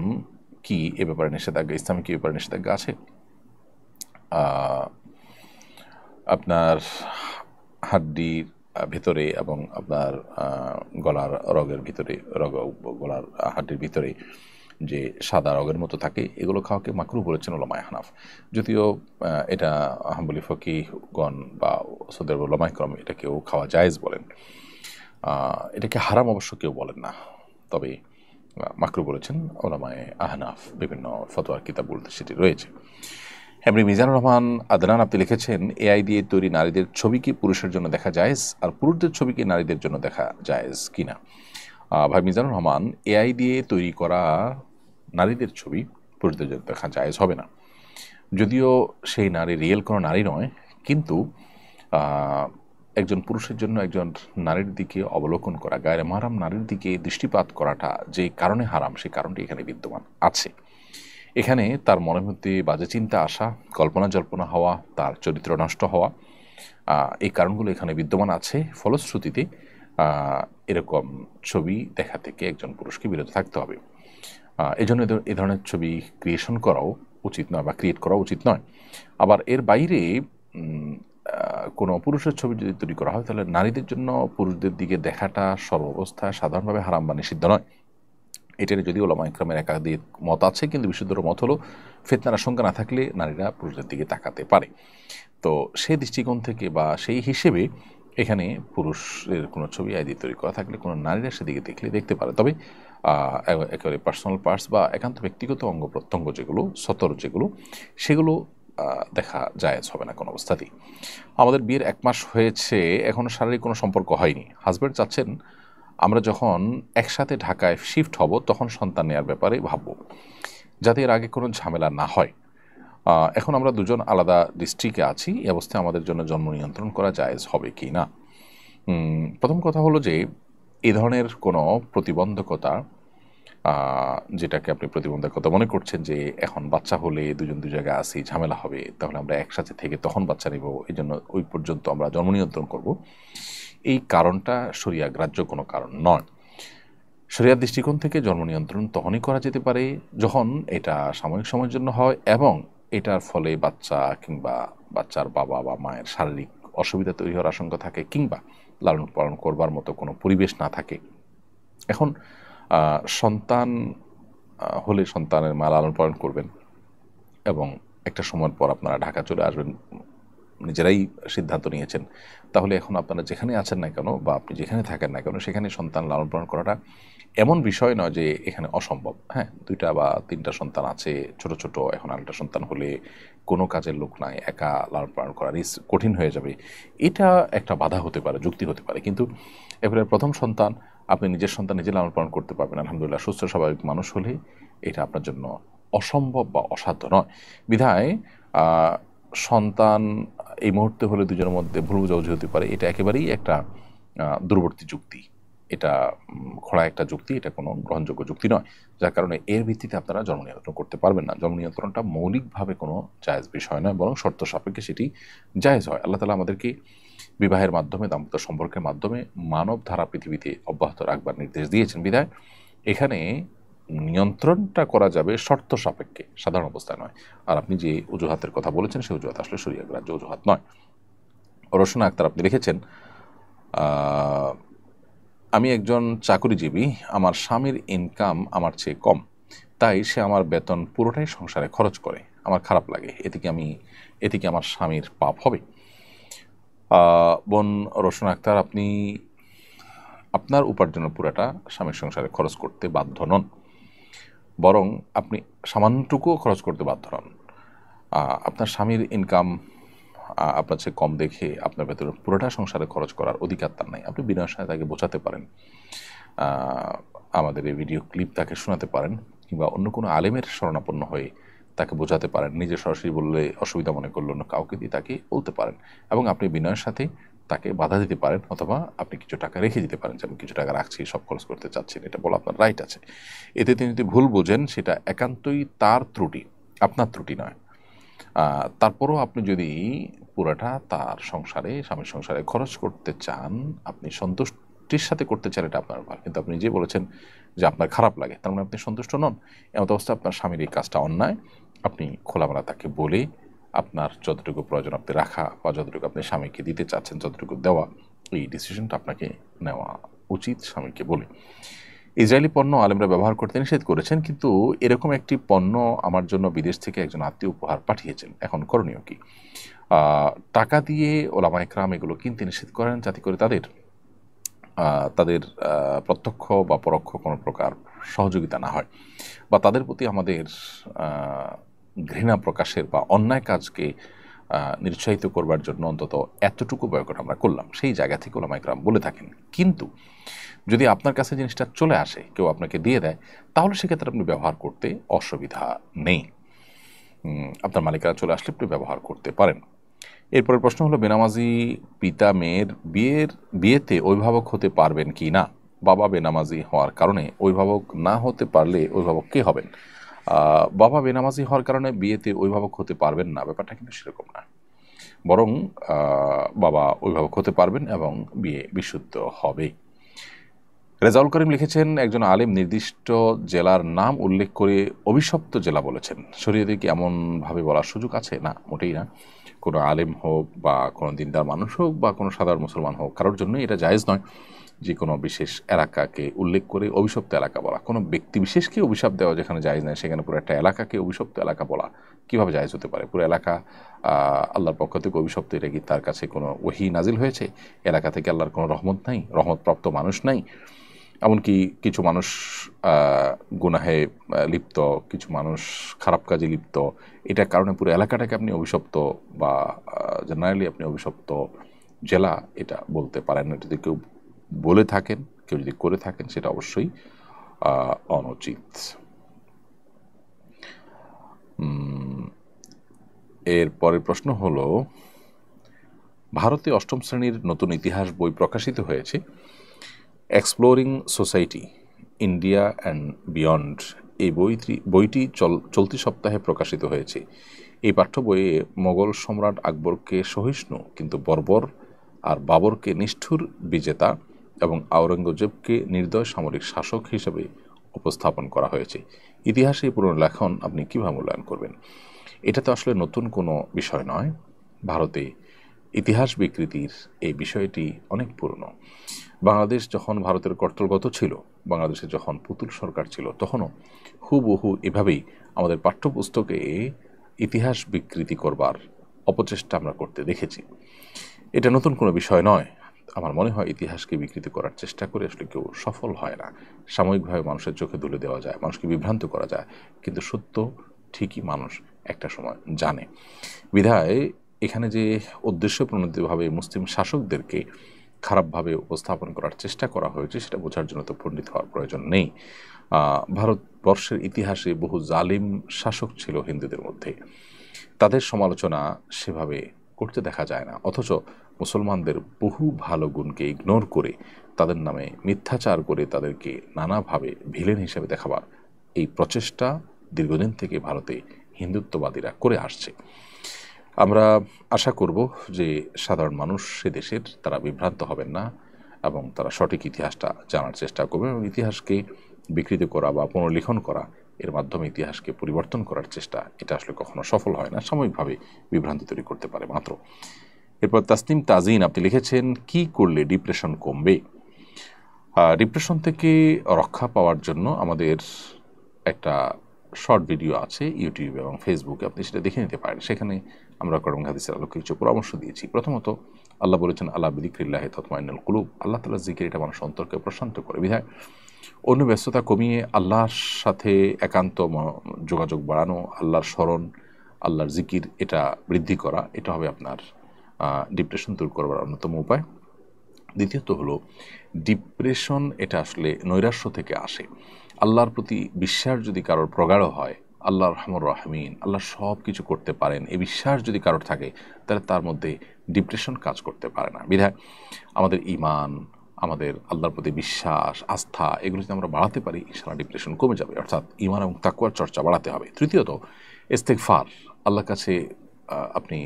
কি এ ব্যাপারে নিষেধাজ্ঞা? ইসলামে কি এ ব্যাপারে নিষেধাজ্ঞা আছে? আপনার হাড্ডির ভেতরে এবং আপনার গলার রগের ভিতরে, গলার হাড্ডির ভিতরে যে সাদা রগের মতো থাকে এগুলো খাওয়াকে মাকরুহ বলেছেন উলামায়ে হানাফ। যদিও এটা হাম্বলি ফকিহগণ বা সৌদি আরবের উলামায়ে কেরাম এটাকেও খাওয়া জায়েজ বলেন, এটাকে হারাম অবশ্য কেউ বলেন না, তবে মাকরুহ বলেছেন উলামায়ে আহনাফ। বিভিন্ন ফতোয়ার কিতাবগুলোতে সেটি রয়েছে। এমনি মিজানুর রহমান আদনান আপনি লিখেছেন, এআই দিয়ে তৈরি নারীদের ছবি কি পুরুষের জন্য দেখা জায়েজ, আর পুরুষদের ছবি কি নারীদের জন্য দেখা জায়েজ কিনা? ভাই মিজানুর রহমান, এআই দিয়ে তৈরি করা নারীদের ছবি পুরুষদের জন্য দেখা জায়েজ হবে না। যদিও সেই নারী রিয়েল কোনো নারী নয়, কিন্তু একজন পুরুষের জন্য একজন নারীর দিকে অবলোকন করা, গায়রে মাহরাম নারীর দিকে দৃষ্টিপাত করাটা যে কারণে হারাম সেই কারণটি এখানে বিদ্যমান আছে। এখানে তার মনের মধ্যে বাজে চিন্তা আসা, কল্পনা জল্পনা হওয়া, তার চরিত্র নষ্ট হওয়া, এই কারণগুলো এখানে বিদ্যমান আছে। ফলশ্রুতিতে এরকম ছবি দেখা থেকে একজন পুরুষকে বিরত থাকতে হবে। এজন্য এ ধরনের ছবি ক্রিয়েশন করাও উচিত নয় বা ক্রিয়েট করা উচিত নয়। আবার এর বাইরে কোনো পুরুষের ছবি যদি তৈরি করা হয় তাহলে নারীদের জন্য পুরুষদের দিকে দেখাটা সর্বাবস্থায় সাধারণভাবে হারাম বা নিষিদ্ধ নয়। এটার যদিও উলামায়ে কেরামের একাধিক মত আছে, কিন্তু বিশুদ্ধ মত হলো ফিতনার আশঙ্কা না থাকলে নারীরা পুরুষদের দিকে তাকাতে পারে। তো সেই দৃষ্টিকোণ থেকে বা সেই হিসেবে এখানে পুরুষের কোনো ছবি আইডি তৈরি করা থাকলে কোনো নারীরা সেদিকে দেখতে পারে। তবে একেবারে পার্সোনাল পার্টস বা একান্ত ব্যক্তিগত অঙ্গ প্রত্যঙ্গ যেগুলো, সতর যেগুলো, সেগুলো দেখা জায়েজ হবে না কোনো অবস্থাতেই। আমাদের বিয়ের 1 মাস হয়েছে, এখনও শারীরিক কোনো সম্পর্ক হয়নি। হাজব্যান্ড চাচ্ছেন আমরা যখন একসাথে ঢাকায় শিফট হব তখন সন্তান নেওয়ার ব্যাপারে ভাবব, যাতে এর আগে কোনো ঝামেলা না হয়। এখন আমরা দুজন আলাদা ডিস্ট্রিক্টে আছি, এই অবস্থায় আমাদের জন্য জন্ম নিয়ন্ত্রণ করা জায়েজ হবে কি না। প্রথম কথা হলো যে এই ধরনের কোনো প্রতিবন্ধকতা, যেটাকে আপনি প্রতিবন্ধকতা মনে করছেন যে এখন বাচ্চা হলে দুজন দু জায়গায় আসি ঝামেলা হবে, তাহলে আমরা একসাথে থেকে তখন বাচ্চা নেব, এই জন্য ওই পর্যন্ত আমরা জন্ম নিয়ন্ত্রণ করব, এই কারণটা শরিয়া গ্রাহ্য কোনো কারণ নয়। শরিয়ার দৃষ্টিকোণ থেকে জন্ম নিয়ন্ত্রণ তখনই করা যেতে পারে যখন এটা সাময়িক সময়ের জন্য হয় এবং এটার ফলে বাচ্চা কিংবা বাচ্চার বাবা বা মায়ের শারীরিক অসুবিধা তৈরি হওয়ার আশঙ্কা থাকে কিংবা লালন পালন করবার মতো কোনো পরিবেশ না থাকে। এখন সন্তান হলে সন্তানের মা লালন পালন করবেন এবং একটা সময়ের পর আপনারা ঢাকা চলে আসবেন, নিজেরাই সিদ্ধান্ত নিয়েছেন, তাহলে এখন আপনারা যেখানে আছেন না কেন বা আপনি যেখানে থাকেন না কেন সেখানে সন্তান লালন পালন করাটা এমন বিষয় নয় যে এখানে অসম্ভব। হ্যাঁ, 2টা বা 3টা সন্তান আছে, ছোট ছোট, এখন আরেকটা সন্তান হলে কোনো কাজের লোক নাই, একা লালন পালন করা কঠিন হয়ে যাবে, এটা একটা বাধা হতে পারে, যুক্তি হতে পারে। কিন্তু এবারে প্রথম সন্তান, আপনি নিজের সন্তান নিজে লালন পালন করতে পারবেন আলহামদুলিল্লাহ, সুস্থ স্বাভাবিক মানুষ হলে এটা আপনার জন্য অসম্ভব বা অসাধ্য নয়। বিধায় সন্তান এই মুহূর্তে হলে দুজনের মধ্যে ভুল বোঝাবুঝি হতে পারে, এটা একেবারেই একটা দূরবর্তী যুক্তি, এটা খোঁড়া একটা যুক্তি, এটা কোনো গ্রহণযোগ্য যুক্তি নয়, যার কারণে এর ভিত্তিতে আপনারা জন্ম নিয়ন্ত্রণ করতে পারবেন না। জন্ম নিয়ন্ত্রণটা মৌলিকভাবে কোনো জায়েজ বিষয় নয়, বরং শর্ত সাপেক্ষে সেটি জায়েজ হয়। আল্লাহ তাআলা আমাদেরকে বিবাহের মাধ্যমে, দাম্পত্য সম্পর্কের মাধ্যমে মানব ধারা পৃথিবীতে অব্যাহত রাখবার নির্দেশ দিয়েছেন। বিধায় এখানে নিয়ন্ত্রণটা করা যাবে শর্ত সাপেক্ষে, সাধারণ অবস্থায় নয়। আর আপনি যে অজুহাতের কথা বলেছেন সেই অজুহাত আসলে শরিয়া গ্রাহ্য অজুহাত নয়। রোশনা আক্তার আপনি লিখেছেন, আমি একজন চাকরিজীবী, আমার স্বামীর ইনকাম আমার চেয়ে কম, তাই সে আমার বেতন পুরোটাই সংসারে খরচ করে, আমার খারাপ লাগে, এতে কি আমার স্বামীর পাপ হবে? বোন রোশনা আক্তার, আপনি আপনার উপার্জনের পুরোটা স্বামীর সংসারে খরচ করতে বাধ্য নন, বরং আপনি সামান্যটুকুও খরচ করতে বাধ্য নন। আপনার স্বামীর ইনকাম আপনার চেয়ে কম দেখে আপনার ভেতরে পুরোটা সংসারে খরচ করার অধিকার তার নাই। আপনি বিনয়ের সাথে তাকে বোঝাতে পারেন, আমাদের এই ভিডিও ক্লিপ তাকে শোনাতে পারেন, কিংবা অন্য কোনো আলেমের শরণাপন্ন হয়ে তাকে বোঝাতে পারেন। নিজে সরাসরি বললে অসুবিধা মনে করলে অন্য কাউকে দিয়ে তাকে বলতে পারেন, এবং আপনি বিনয়ের সাথে তাকে বাধা দিতে পারেন, অথবা আপনি কিছু টাকা রেখে দিতে পারেন যে আমি কিছু টাকা রাখছি, সব খরচ করতে চাচ্ছি, এটা বলা আপনার রাইট আছে। এতে তিনি যদি ভুল বোঝেন সেটা একান্তই তার ত্রুটি, আপনার ত্রুটি নয়। তারপরও আপনি যদি পুরাটা তার সংসারে, স্বামীর সংসারে খরচ করতে চান, আপনি সন্তুষ্টির সাথে করতে চান, এটা আপনার ব্যাপার। কিন্তু আপনি যে বলেছেন যে আপনার খারাপ লাগে, তার মানে আপনি সন্তুষ্ট নন। এমন অবস্থায় আপনার স্বামীর এই কাজটা অন্যায়। আপনি খোলামেলা তাকে বলে আপনার যতটুকু প্রয়োজন আপনি রাখা, বা যতটুকু আপনি স্বামীকে দিতে চাচ্ছেন, যতটুকু দেওয়া, এই ডিসিশনটা আপনাকে নেওয়া উচিত স্বামীকে বলে। ইসরায়েলি পণ্য আলেমরা ব্যবহার করতে নিষেধ করেছেন, কিন্তু এরকম একটি পণ্য আমার জন্য বিদেশ থেকে একজন আত্মীয় উপহার পাঠিয়েছেন, এখন করণীয় কি? টাকা দিয়ে ওলামা ইকরাম এগুলো কিনতে নিষেধ করেন, যাতে করে তাদের প্রত্যক্ষ বা পরোক্ষ কোনো প্রকার সহযোগিতা না হয়, বা তাদের প্রতি আমাদের ঘৃণা প্রকাশের বা অন্যায় কাজকে নিরুৎসাহিত করবার জন্য অন্তত এতটুকু বয়কট আমরা করলাম, সেই জায়গা থেকে ওলামা ইকরাম বলে থাকেন। কিন্তু যদি আপনার কাছে জিনিসটা চলে আসে, কেউ আপনাকে দিয়ে দেয়, তাহলে সেক্ষেত্রে আপনি ব্যবহার করতে অসুবিধা নেই। আপনার মালিকানা চলে আসলে আপনি ব্যবহার করতে পারেন। এরপরের প্রশ্ন হলো, বেনামাজি পিতা মেয়ের বিয়েতে অভিভাবক হতে পারবেন কি না? বাবা বেনামাজি হওয়ার কারণে অভিভাবক না হতে পারলে অভিভাবক কে হবেন? বাবা বেনামাজি হওয়ার কারণে বিয়েতে অভিভাবক হতে পারবেন না, ব্যাপারটা কিন্তু সেরকম না। বরং বাবা অভিভাবক হতে পারবেন এবং বিয়ে বিশুদ্ধ হবে। রেজাউল করিম লিখেছেন, একজন আলেম নির্দিষ্ট জেলার নাম উল্লেখ করে অভিশপ্ত জেলা বলেছেন, শরীয়তে কি এমনভাবে বলার সুযোগ আছে? না, মোটেই না। কোনো আলেম হোক বা কোনো দিনদার মানুষ হোক বা কোনো সাধারণ মুসলমান হোক, কারোর জন্য এটা জায়েজ নয় যে কোনো বিশেষ এলাকাকে উল্লেখ করে অভিশপ্ত এলাকা বলা। কোনো ব্যক্তি বিশেষকে অভিশাপ দেওয়া যেখানে জায়েজ নয়, সেখানে পুরো একটা এলাকাকে অভিশপ্ত এলাকা বলা কীভাবে জায়েজ হতে পারে? পুরো এলাকা আল্লাহর পক্ষ থেকে অভিশপ্ত, এটা কি তার কাছে কোনো ওহী নাজিল হয়েছে? এলাকা থেকে আল্লাহর কোনো রহমত নাই? রহমতপ্রাপ্ত মানুষ নাই? এমনকি কিছু মানুষ গুনাহে লিপ্ত, কিছু মানুষ খারাপ কাজে লিপ্ত, এটার কারণে পুরো এলাকাটাকে আপনি অভিশপ্ত বা জেনারেলি আপনি অভিশপ্ত জেলা এটা বলতে পারেন না। যদি কেউ বলে থাকেন, কেউ যদি করে থাকেন, সেটা অবশ্যই অনুচিত। এর পরের প্রশ্ন হলো, ভারতে ৮ম শ্রেণীর নতুন ইতিহাস বই প্রকাশিত হয়েছে। Exploring society India and beyond এই বইটি চলতি সপ্তাহে প্রকাশিত হয়েছে। এই পাঠ্য বইয়ে মোগল সম্রাট আকবরকে সহিষ্ণু কিন্তু বর্বর, আর বাবরকে নিষ্ঠুর বিজেতা এবং আওরঙ্গজেবকে নির্দয় সামরিক শাসক হিসেবে উপস্থাপন করা হয়েছে। ইতিহাসে এই পুরনো লেখন আপনি কীভাবে মূল্যায়ন করবেন? এটা তো আসলে নতুন কোনো বিষয় নয়। ভারতে ইতিহাস বিকৃতির এই বিষয়টি অনেক পুরনো। বাংলাদেশ যখন ভারতের কর্তৃগত ছিল, বাংলাদেশে যখন পুতুল সরকার ছিল, তখনও হুবহু এভাবেই আমাদের পাঠ্যপুস্তকে ইতিহাস বিকৃতি করবার অপচেষ্টা আমরা করতে দেখেছি। এটা নতুন কোনো বিষয় নয়। আমার মনে হয় ইতিহাসকে বিকৃতি করার চেষ্টা করে আসলে কেউ সফল হয় না। সাময়িকভাবে মানুষের চোখে তুলে দেওয়া যায়, মানুষকে বিভ্রান্ত করা যায়, কিন্তু সত্য ঠিকই মানুষ একটা সময় জানে। বিধায় এখানে যে উদ্দেশ্যপ্রণোদিতভাবে মুসলিম শাসকদেরকে খারাপভাবে উপস্থাপন করার চেষ্টা করা হয়েছে, সেটা বোঝার জন্য তো পণ্ডিত হওয়ার প্রয়োজন নেই। ভারতবর্ষের ইতিহাসে বহু জালিম শাসক ছিল হিন্দুদের মধ্যে, তাদের সমালোচনা সেভাবে করতে দেখা যায় না। অথচ মুসলমানদের বহু ভালো গুণকে ইগনোর করে, তাদের নামে মিথ্যাচার করে, তাদেরকে নানাভাবে ভিলেন হিসেবে দেখাবার এই প্রচেষ্টা দীর্ঘদিন থেকে ভারতে হিন্দুত্ববাদীরা করে আসছে। আমরা আশা করব যে সাধারণ মানুষ সে দেশের তারা বিভ্রান্ত হবেন না এবং তারা সঠিক ইতিহাসটা জানার চেষ্টা করবেন, এবং ইতিহাসকে বিকৃত করা বা পুনর্লিখন করা, এর মাধ্যমে ইতিহাসকে পরিবর্তন করার চেষ্টা, এটা আসলে কখনো সফল হয় না, সাময়িকভাবে বিভ্রান্তি তৈরি করতে পারে মাত্র। এরপর তাসনিম তাজিন আপনি লিখেছেন, কি করলে ডিপ্রেশন কমবে? ডিপ্রেশন থেকে রক্ষা পাওয়ার জন্য আমাদের একটা শর্ট ভিডিও আছে ইউটিউব এবং ফেসবুকে, আপনি সেটা দেখে নিতে পারেন। সেখানে আমরা কোরআন হাদিসের আলোকে কিছু পরামর্শ দিয়েছি। প্রথমত, আল্লাহ বলেছেন, আল্লাহ বিযিকরিল্লাহি তাতমাইন্নুল কুলুব, আল্লাহ তাআলার জিকির এটা মানুষ অন্তরকে প্রশান্ত করে। বিধায় অন্য ব্যস্ততা কমিয়ে আল্লাহর সাথে একান্ত যোগাযোগ বাড়ানো, আল্লাহর স্মরণ, আল্লাহর জিকির এটা বৃদ্ধি করা, এটা হবে আপনার ডিপ্রেশন দূর করবার অন্যতম উপায়। দ্বিতীয়ত হলো, ডিপ্রেশন এটা আসলে নৈরাশ্য থেকে আসে। আল্লাহর প্রতি বিশ্বাস যদি কারোর প্রগাঢ় হয়, আল্লাহ রহমান রাহিমিন, আল্লাহ সব কিছু করতে পারেন, এই বিশ্বাস যদি কারোর থাকে, তাহলে তার মধ্যে ডিপ্রেশন কাজ করতে পারে না। বিধায় আমাদের ঈমান, আমাদের আল্লাহর প্রতি বিশ্বাস, আস্থা, এগুলো যদি আমরা বাড়াতে পারি, ইনশাআল্লাহ ডিপ্রেশন কমে যাবে। অর্থাৎ ঈমান এবং তাকওয়ার চর্চা বাড়াতে হবে। তৃতীয়ত, ইস্তেগফার, আল্লাহর কাছে আপনি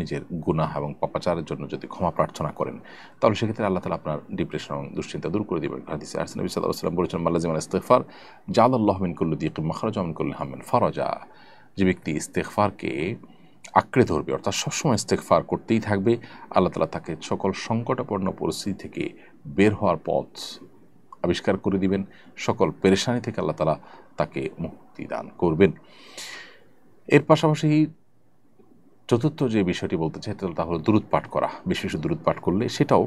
নিজের গুনাহ এবং পাপাচারের জন্য যদি ক্ষমা প্রার্থনা করেন, তাহলে সেক্ষেত্রে আল্লাহ তাআলা আপনার ডিপ্রেশন এবং দুশ্চিন্তা দূর করে দেবেন। হাদিসে আসছে, নবী সাল্লাল্লাহু আলাইহি ওয়াসাল্লাম বলেছেন, মাল্লাজিমাল ইস্তিগফার জাআলাল্লাহু মিন কুল্লি দিকিন মাখরাজা ওয়া মিন কুল্লি হাম্মিন ফারাজা। যে ব্যক্তি ইস্তেগফারকে আঁকড়ে ধরবে, অর্থাৎ সবসময় ইস্তেগফার করতেই থাকবে, আল্লাহ তাআলা তাকে সকল সংকটাপন্ন পরিস্থিতি থেকে বের হওয়ার পথ আবিষ্কার করে দিবেন, সকল পেরেশানি থেকে আল্লাহ তাআলা তাকে মুক্তি দান করবেন। এর পাশাপাশি চতুর্থ যে বিষয়টি বলতে চাই, তা হলো দুরূদ পাঠ করা। বেশি বেশি দুরূদ পাঠ করলে সেটাও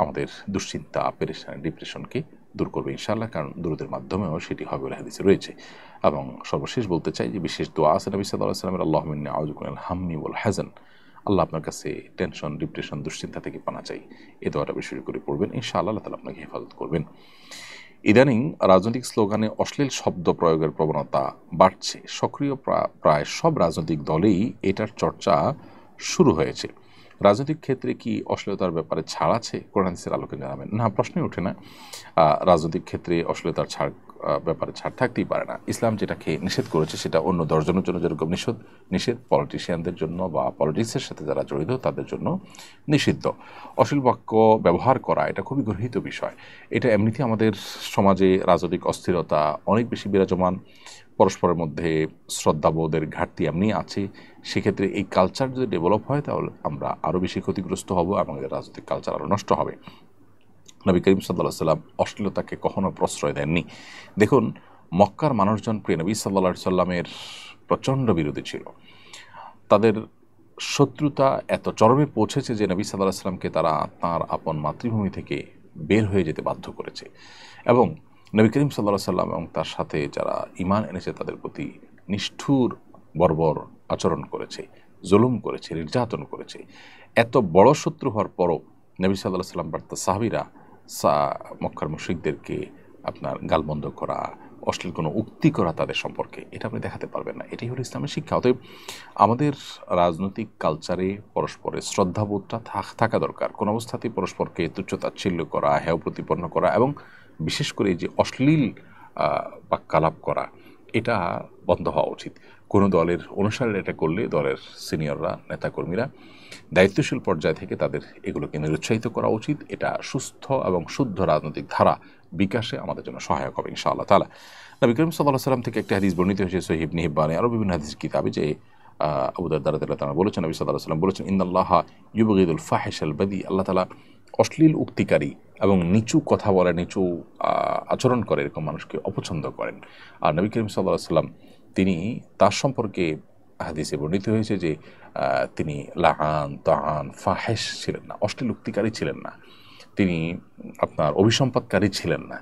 আমাদের দুশ্চিন্তা, পেরেশানি, ডিপ্রেশনকে দূর করবে ইনশাআল্লাহ, কারণ দুরূদের মাধ্যমেও সেটি হবে বলে হাদিসে রয়েছে। এবং সর্বশেষ বলতে চাই যে বিশেষ দোয়া আছে নবী সাল্লাল্লাহু আলাইহি ওয়াসাল্লামের, আল্লাহুম্মা ইন্নী আউযু মিনাল হাম্মি ওয়াল হাযান, আল্লাহ আপনার কাছে টেনশন, ডিপ্রেশন, দুশ্চিন্তা থেকে পানা চাই। এই দোয়াটা বেশি করে পড়বেন, ইনশাআল্লাহ আল্লাহ তাআলা আপনাকে হেফাজত করবেন। ইদানিং রাজনৈতিক স্লোগানে অশ্লীল শব্দ প্রয়োগের প্রবণতা বাড়ছে। সক্রিয় প্রায় সব রাজনৈতিক দলেই এটার চর্চা শুরু হয়েছে। রাজনৈতিক ক্ষেত্রে কি অশ্লীলতার ব্যাপারে ছাড় আছে? কোরআন হাদিসের আলোকে জানাবেন। না, প্রশ্নই ওঠে না। রাজনৈতিক ক্ষেত্রে অশ্লীলতার ব্যাপারে ছাড় থাকতেই পারে না। ইসলাম যেটাকে নিষেধ করেছে সেটা অন্য 10 জনের জন্য যেরকম নিষেধ, পলিটিশিয়ানদের জন্য বা পলিটিক্সের সাথে যারা জড়িত তাদের জন্য নিষিদ্ধ। অশ্লীল বাক্য ব্যবহার করা এটা খুবই গর্হিত বিষয়। এটা এমনিতে আমাদের সমাজে রাজনৈতিক অস্থিরতা অনেক বেশি বিরাজমান, পরস্পরের মধ্যে শ্রদ্ধাবোধের ঘাটতি এমনি আছে। সেক্ষেত্রে এই কালচার যদি ডেভেলপ হয়, তাহলে আমরা আরও বেশি ক্ষতিগ্রস্ত হব এবং আমাদের রাজনৈতিক কালচার আরও নষ্ট হবে। নবী করিম সাল্লাল্লাহু আলাইহি সাল্লাম অশ্লীলতাকে কখনো প্রশ্রয় দেননি। দেখুন, মক্কার মানুষজন প্রিয় নবী সাল্লাল্লাহু আলাইহি সাল্লামের প্রচণ্ড বিরোধী ছিল। তাদের শত্রুতা এত চরমে পৌঁছেছে যে নবী সাল্লাল্লাহু আলাইহি সাল্লামকে তারা তাঁর আপন মাতৃভূমি থেকে বের হয়ে যেতে বাধ্য করেছে। এবং নবী করিম সাল্লাল্লাহু আলাইহি সাল্লাম এবং তার সাথে যারা ঈমান এনেছে তাদের প্রতি নিষ্ঠুর বর্বর আচরণ করেছে, জুলুম করেছে, নির্যাতন করেছে। এত বড় শত্রু হওয়ার পরও নবী সাল্লাল্লাহু আলাইহি সাল্লাম বা তার সাহাবীরা মক্কার মুশরিকদেরকে আপনার গালমন্দ করা, অশ্লীল কোনো উক্তি করা তাদের সম্পর্কে, এটা আপনি দেখাতে পারবেন না। এটাই হলো ইসলামের শিক্ষা। অতএব আমাদের রাজনৈতিক কালচারে পরস্পরের শ্রদ্ধাবোধটা থাকা দরকার। কোনো অবস্থাতেই পরস্পরকে তুচ্ছ-তাচ্ছিল্য করা, হেয় প্রতিপন্ন করা এবং বিশেষ করে যে অশ্লীল বাক্যালাপ করা, এটা বন্ধ হওয়া উচিত। কোনো দলের অনুসারীরা এটা করলে দলের সিনিয়ররা, নেতাকর্মীরা দায়িত্বশীল পর্যায় থেকে তাদের এগুলোকে নিরুৎসাহিত করা উচিত। এটা সুস্থ এবং শুদ্ধ রাজনৈতিক ধারা বিকাশে আমাদের জন্য সহায়ক হবে ইনশাআল্লাহ তাআলা। নবী করিম সাল্লাল্লাহু আলাইহি সাল্লাম থেকে একটা হাদিস বর্ণিত হয়েছে সহিহ ইবনে হিব্বানে, আরও বিভিন্ন হাদিস কিতাবে, যে আবু দারদা রাদিয়াল্লাহু তাআলা বলেছেন, নবী সাল্লাল্লাহু আলাইহি সাল্লাম বলেছেন, ইন্নাল্লাহা ইউবগিদুল ফাহিশাল বাদি, আল্লাহ তাআলা অশ্লীল উক্তিকারী এবং নিচু কথা বলে, নিচু আচরণ করে এরকম মানুষকে অপছন্দ করেন। আর নবী করিম সাল্লাল্লাহু আলাইহি সাল্লাম তিনি তার সম্পর্কে হাদিসে বর্ণিত হয়েছে যে তিনি লাআন তাআন ফাহিশ ছিলেন না, অশ্লীল উক্তিকারী ছিলেন না, তিনি আপনার অভিসম্পাদকারী ছিলেন না।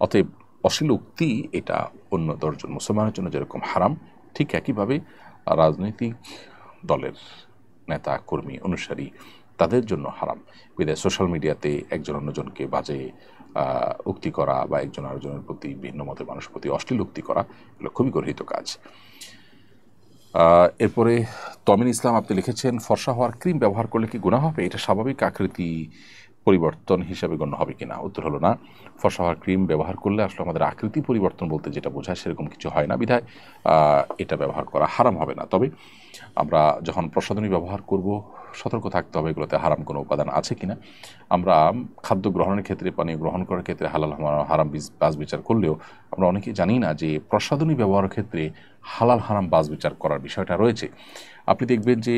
অতএব অশ্লীল উক্তি এটা অন্য দশজন মুসলমানের জন্য যেরকম হারাম, ঠিক একইভাবে রাজনৈতিক দলের নেতা কর্মী অনুসারী তাদের জন্য হারাম। বিদায় সোশ্যাল মিডিয়াতে একজন অন্যজনকে বাজে উক্তি করা বা একজন আরেকজনের প্রতি ভিন্ন মতের মানুষের প্রতি অশ্লীল উক্তি করা, এগুলো খুবই গর্হিত কাজ। এরপরে তমিন ইসলাম আপনি লিখেছেন, ফর্সা হওয়ার ক্রিম ব্যবহার করলে কি গুনাহ হবে? এটা স্বাভাবিক আকৃতি পরিবর্তন হিসাবে গণ্য হবে কিনা? উত্তর হলো না। ফর্সা হওয়ার ক্রিম ব্যবহার করলে আসলে আমাদের আকৃতি পরিবর্তন বলতে যেটা বোঝায় সেরকম কিছু হয় না, বিধায় এটা ব্যবহার করা হারাম হবে না। তবে আমরা যখন প্রসাধনী ব্যবহার করব সতর্ক থাকতে হবে এগুলোতে হারাম কোনো উপাদান আছে কিনা। আমরা খাদ্য গ্রহণের ক্ষেত্রে, পানীয় গ্রহণ করার ক্ষেত্রে হালাল হারাম বাছ বিচার করলেও আমরা অনেকেই জানি না যে প্রসাধনী ব্যবহারের ক্ষেত্রে হালাল হারাম বাছ বিচার করার বিষয়টা রয়েছে। আপনি দেখবেন যে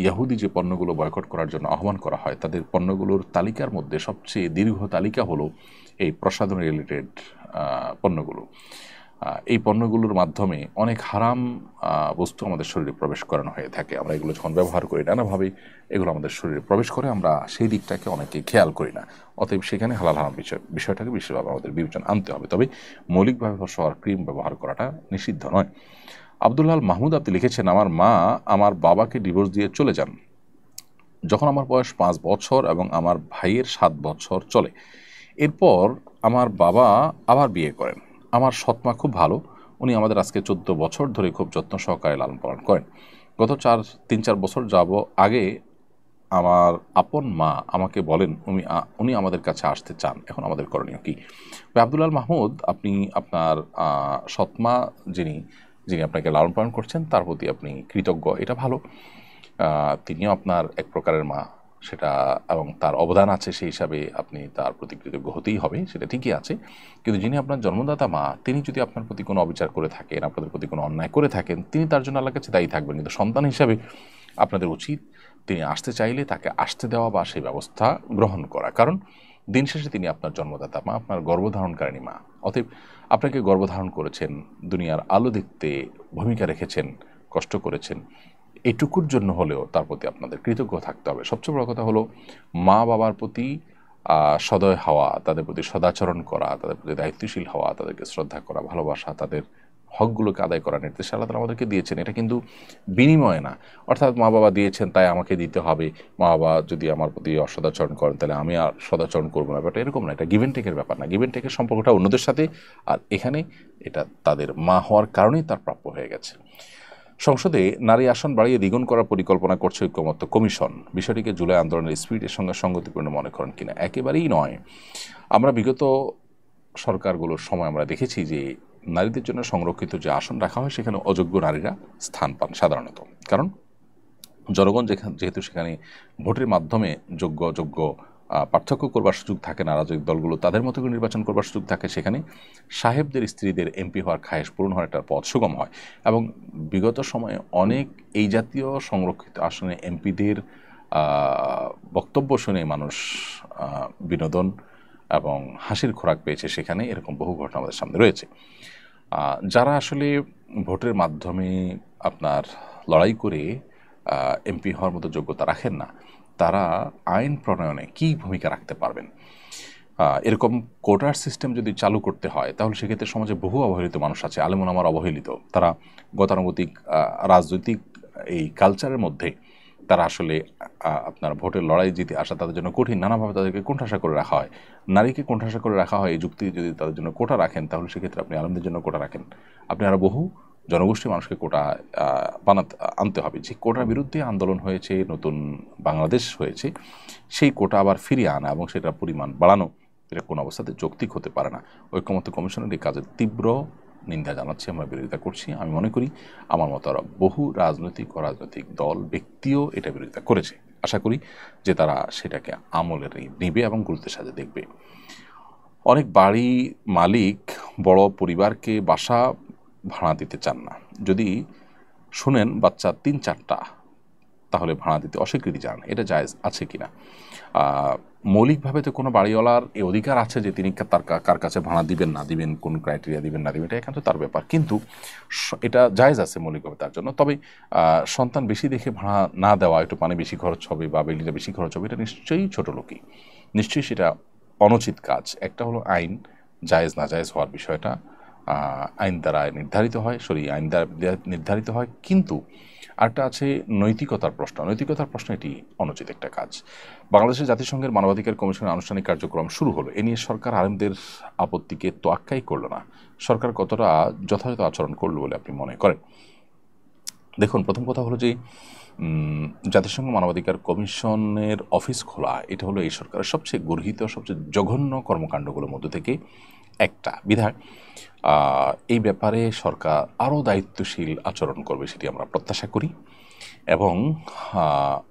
ইহুদি যে পণ্যগুলো বয়কট করার জন্য আহ্বান করা হয়, তাদের পণ্যগুলোর তালিকার মধ্যে সবচেয়ে দীর্ঘ তালিকা হলো এই প্রসাধনী রিলেটেড পণ্যগুলো। এই পণ্যগুলোর মাধ্যমে অনেক হারাম বস্তু আমাদের শরীরে প্রবেশ করানো হয়ে থাকে। আমরা এগুলো যখন ব্যবহার করি নানাভাবে এগুলো আমাদের শরীরে প্রবেশ করে, আমরা সেই দিকটাকে অনেকে খেয়াল করি না। অতএব সেখানে হালাল হারাম বিষয়টাকে বিশেষভাবে আমাদের বিবেচনা আনতে হবে। তবে মৌলিকভাবে ফর্সা হওয়ার ক্রিম ব্যবহার করাটা নিষিদ্ধ নয়। আব্দুল্লাহ মাহমুদ আপনি লিখেছেন, আমার মা আমার বাবাকে ডিভোর্স দিয়ে চলে যান যখন আমার বয়স 5 বছর এবং আমার ভাইয়ের 7 বছর চলে। এরপর আমার বাবা আবার বিয়ে করেন। আমার সৎমা খুব ভালো, উনি আমাদের আজকে 14 বছর ধরে খুব যত্ন সহকারে লালন পালন করেন। গত 3-4 বছর আগে আমার আপন মা আমাকে বলেন উনি আমাদের কাছে আসতে চান, এখন আমাদের করণীয় কি? আব্দুল্লাহ মাহমুদ, আপনি আপনার সৎমা যিনি আপনাকে লালন পালন করছেন তার প্রতি আপনি কৃতজ্ঞ, এটা ভালো। তিনিও আপনার এক প্রকারের মা, সেটা এবং তার অবদান আছে, সেই হিসাবে আপনি তার প্রতি কৃতজ্ঞ হতেই হবে, সেটা ঠিকই আছে। কিন্তু যিনি আপনার জন্মদাতা মা, তিনি যদি আপনার প্রতি কোনো অবিচার করে থাকেন, আপনাদের প্রতি কোনো অন্যায় করে থাকেন, তিনি তার জন্য আল্লাহর কাছে দায়ী থাকবেন। কিন্তু সন্তান হিসাবে আপনাদের উচিত তিনি আসতে চাইলে তাকে আসতে দেওয়া বা সেই ব্যবস্থা গ্রহণ করা, কারণ দিন শেষে তিনি আপনার জন্মদাতা মা, আপনার গর্ভধারণকারিণী মা। অতএব আপনাকে গর্ভধারণ করেছেন, দুনিয়ার আলো দেখতে ভূমিকা রেখেছেন, কষ্ট করেছেন, এটুকুর জন্য হলেও তার প্রতি আপনাদের কৃতজ্ঞ থাকতে হবে। সবচেয়ে বড় কথা হলো মা বাবার প্রতি সদয় হওয়া, তাদের প্রতি সদাচরণ করা, তাদের প্রতি দায়িত্বশীল হওয়া, তাদেরকে শ্রদ্ধা করা, ভালোবাসা, তাদের হকগুলোকে আদায় করার নির্দেশ আল্লাহ তাআলা আমাদেরকে দিয়েছেন। এটা কিন্তু বিনিময় না, অর্থাৎ মা বাবা দিয়েছেন তাই আমাকে দিতে হবে, মা বাবা যদি আমার প্রতি অসদাচরণ করেন তাহলে আমি আর সদাচরণ করবো না, ব্যাপারটা এরকম না। এটা গিভ অ্যান্ড টেকের ব্যাপার না, গিভ অ্যান্ড টেকের সম্পর্কটা অন্যদের সাথে, আর এখানে এটা তাদের মা হওয়ার কারণেই তার প্রাপ্য হয়ে গেছে। সংসদে নারী আসন বাড়িয়ে দ্বিগুণ করার পরিকল্পনা করছে ঐক্যমত্য কমিশন। বিষয়টিকে জুলাই আন্দোলনের স্পিরিটের সঙ্গে সঙ্গতিপূর্ণ মনে করেন কিনা? একেবারেই নয়। আমরা বিগত সরকারগুলোর সময় আমরা দেখেছি যে নারীদের জন্য সংরক্ষিত যে আসন রাখা হয় সেখানে অযোগ্য নারীরা স্থান পান সাধারণত, কারণ জনগণ যেহেতু সেখানে ভোটের মাধ্যমে যোগ্য পার্থক্য করবার সুযোগ থাকে না, রাজনৈতিক দলগুলো তাদের মতো করে নির্বাচন করবার সুযোগ থাকে, সেখানে সাহেবদের স্ত্রীদের এমপি হওয়ার খায়েশ পূরণ হওয়ার একটা পথ সুগম হয়। এবং বিগত সময়ে অনেক এই জাতীয় সংরক্ষিত আসনে এমপিদের বক্তব্য শুনে মানুষ বিনোদন এবং হাসির খোরাক পেয়েছে, সেখানে এরকম বহু ঘটনা আমাদের সামনে রয়েছে। যারা আসলে ভোটের মাধ্যমে আপনার লড়াই করে এমপি হওয়ার মতো যোগ্যতা রাখেন না, তারা আইন প্রণয়নে কী ভূমিকা রাখতে পারবেন? এরকম কোটার সিস্টেম যদি চালু করতে হয় তাহলে সেক্ষেত্রে সমাজে বহু অবহেলিত মানুষ আছে, আলেম ওলামার অবহেলিত, তারা গতানুগতিক রাজনৈতিক এই কালচারের মধ্যে তারা আসলে আপনার ভোটের লড়াই জিতে আসা তাদের জন্য কঠিন, নানাভাবে তাদেরকে কোণঠাসা করে রাখা হয়। নারীকে কোণঠাসা করে রাখা হয়, এই যুক্তি যদি তাদের জন্য কোটা রাখেন তাহলে সেক্ষেত্রে আপনি আলেমদের জন্য কোটা রাখেন, আপনি আরও বহু জনগোষ্ঠী মানুষকে কোটা আনতে হবে। যে কোটার বিরুদ্ধে আন্দোলন হয়েছে, নতুন বাংলাদেশ হয়েছে, সেই কোটা আবার ফিরিয়ে আনা এবং সেটার পরিমাণ বাড়ানো এটা কোনো অবস্থাতে যৌক্তিক হতে পারে না। ঐকমত্য কমিশনের এই কাজের তীব্র নিন্দা জানাচ্ছি, আমরা বিরোধিতা করছি। আমি মনে করি আমার মতো আরও বহু রাজনৈতিক অরাজনৈতিক দল ব্যক্তিও এটা বিরোধিতা করেছে। আশা করি যে তারা সেটাকে আমলে নেবে এবং গুরুত্বের সাথে দেখবে। অনেক বাড়ি মালিক বড় পরিবারকে বাসা ভাড়া দিতে চান না, যদি শুনেন বাচ্চা 3-4টা তাহলে ভাড়া দিতে অস্বীকৃতি জানান, এটা জায়েজ আছে কিনা? মৌলিকভাবে তো কোনো বাড়িওয়ালার এই অধিকার আছে যে তিনি তার কার কাছে ভাড়া দিবেন না দিবেন, কোন ক্রাইটেরিয়া দিবেন না দিবেন, এটা একান্ত তার ব্যাপার, কিন্তু এটা জায়েজ আছে মৌলিকভাবে তার জন্য। তবে সন্তান বেশি দেখে ভাড়া না দেওয়া, একটু পানি বেশি খরচ হবে বা বিল্ডিংটা বেশি খরচ হবে, এটা নিশ্চয়ই ছোটো লোকই, নিশ্চয়ই সেটা অনুচিত কাজ। একটা হলো আইন জায়েজ না জায়েজ হওয়ার বিষয়টা আইন দ্বারা নির্ধারিত হয়, আইন দ্বারা নির্ধারিত হয়, কিন্তু আরেকটা আছে নৈতিকতার প্রশ্ন। নৈতিকতার প্রশ্ন এটি অনুচিত একটা কাজ। বাংলাদেশের জাতিসংঘের মানবাধিকার কমিশনের আনুষ্ঠানিক কার্যক্রম শুরু হলো, এ নিয়ে সরকার আলেমদের আপত্তিকে তোয়াক্কাই করলো না। সরকার কতটা যথাযথ আচরণ করলো বলে আপনি মনে করেন? দেখুন, প্রথম কথা হলো যে জাতিসংঘ মানবাধিকার কমিশনের অফিস খোলা এটা হলো এই সরকারের সবচেয়ে গর্হিত, সবচেয়ে জঘন্য কর্মকাণ্ডগুলোর মধ্যে থেকে একটা। বিধায় এই ব্যাপারে সরকার আরও দায়িত্বশীল আচরণ করবে সেটি আমরা প্রত্যাশা করি, এবং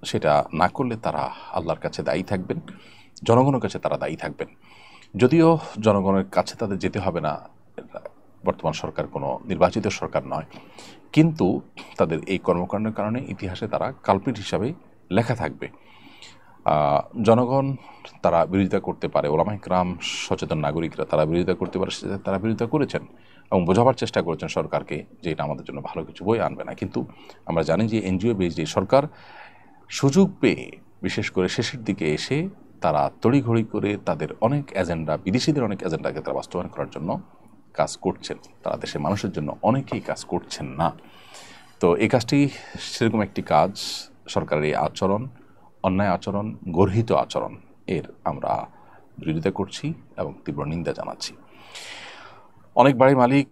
সেটা না করলে তারা আল্লাহর কাছে দায়ী থাকবেন, জনগণের কাছে তারা দায়ী থাকবেন। যদিও জনগণের কাছে তাদের যেতে হবে না, বর্তমান সরকার কোনো নির্বাচিত সরকার নয়, কিন্তু তাদের এই কর্মকাণ্ডের কারণে ইতিহাসে তারা কালপ্রিট হিসাবে লেখা থাকবে। জনগণ তারা বিরোধিতা করতে পারে, ওলামা ইকরাম সচেতন নাগরিকরা তারা বিরোধিতা করতে পারে, তারা বিরোধিতা করেছেন এবং বোঝাবার চেষ্টা করেছেন সরকারকে যে এটা আমাদের জন্য ভালো কিছু বই আনবে না। কিন্তু আমরা জানি যে এনজিও বেসড এই সরকার সুযোগ পেয়ে, বিশেষ করে শেষের দিকে এসে তারা তড়িঘড়ি করে তাদের অনেক এজেন্ডা, বিদেশিদের অনেক এজেন্ডাকে তারা বাস্তবায়ন করার জন্য কাজ করছেন, তারা দেশের মানুষের জন্য অনেকেই কাজ করছেন না। তো এই কাজটি সেরকম একটি কাজ। সরকারের এই আচরণ, অন্যায় আচরণ, গর্হিত আচরণ, এর আমরা বিরোধিতা করছি এবং তীব্র নিন্দা জানাচ্ছি। অনেক বাড়ি মালিক,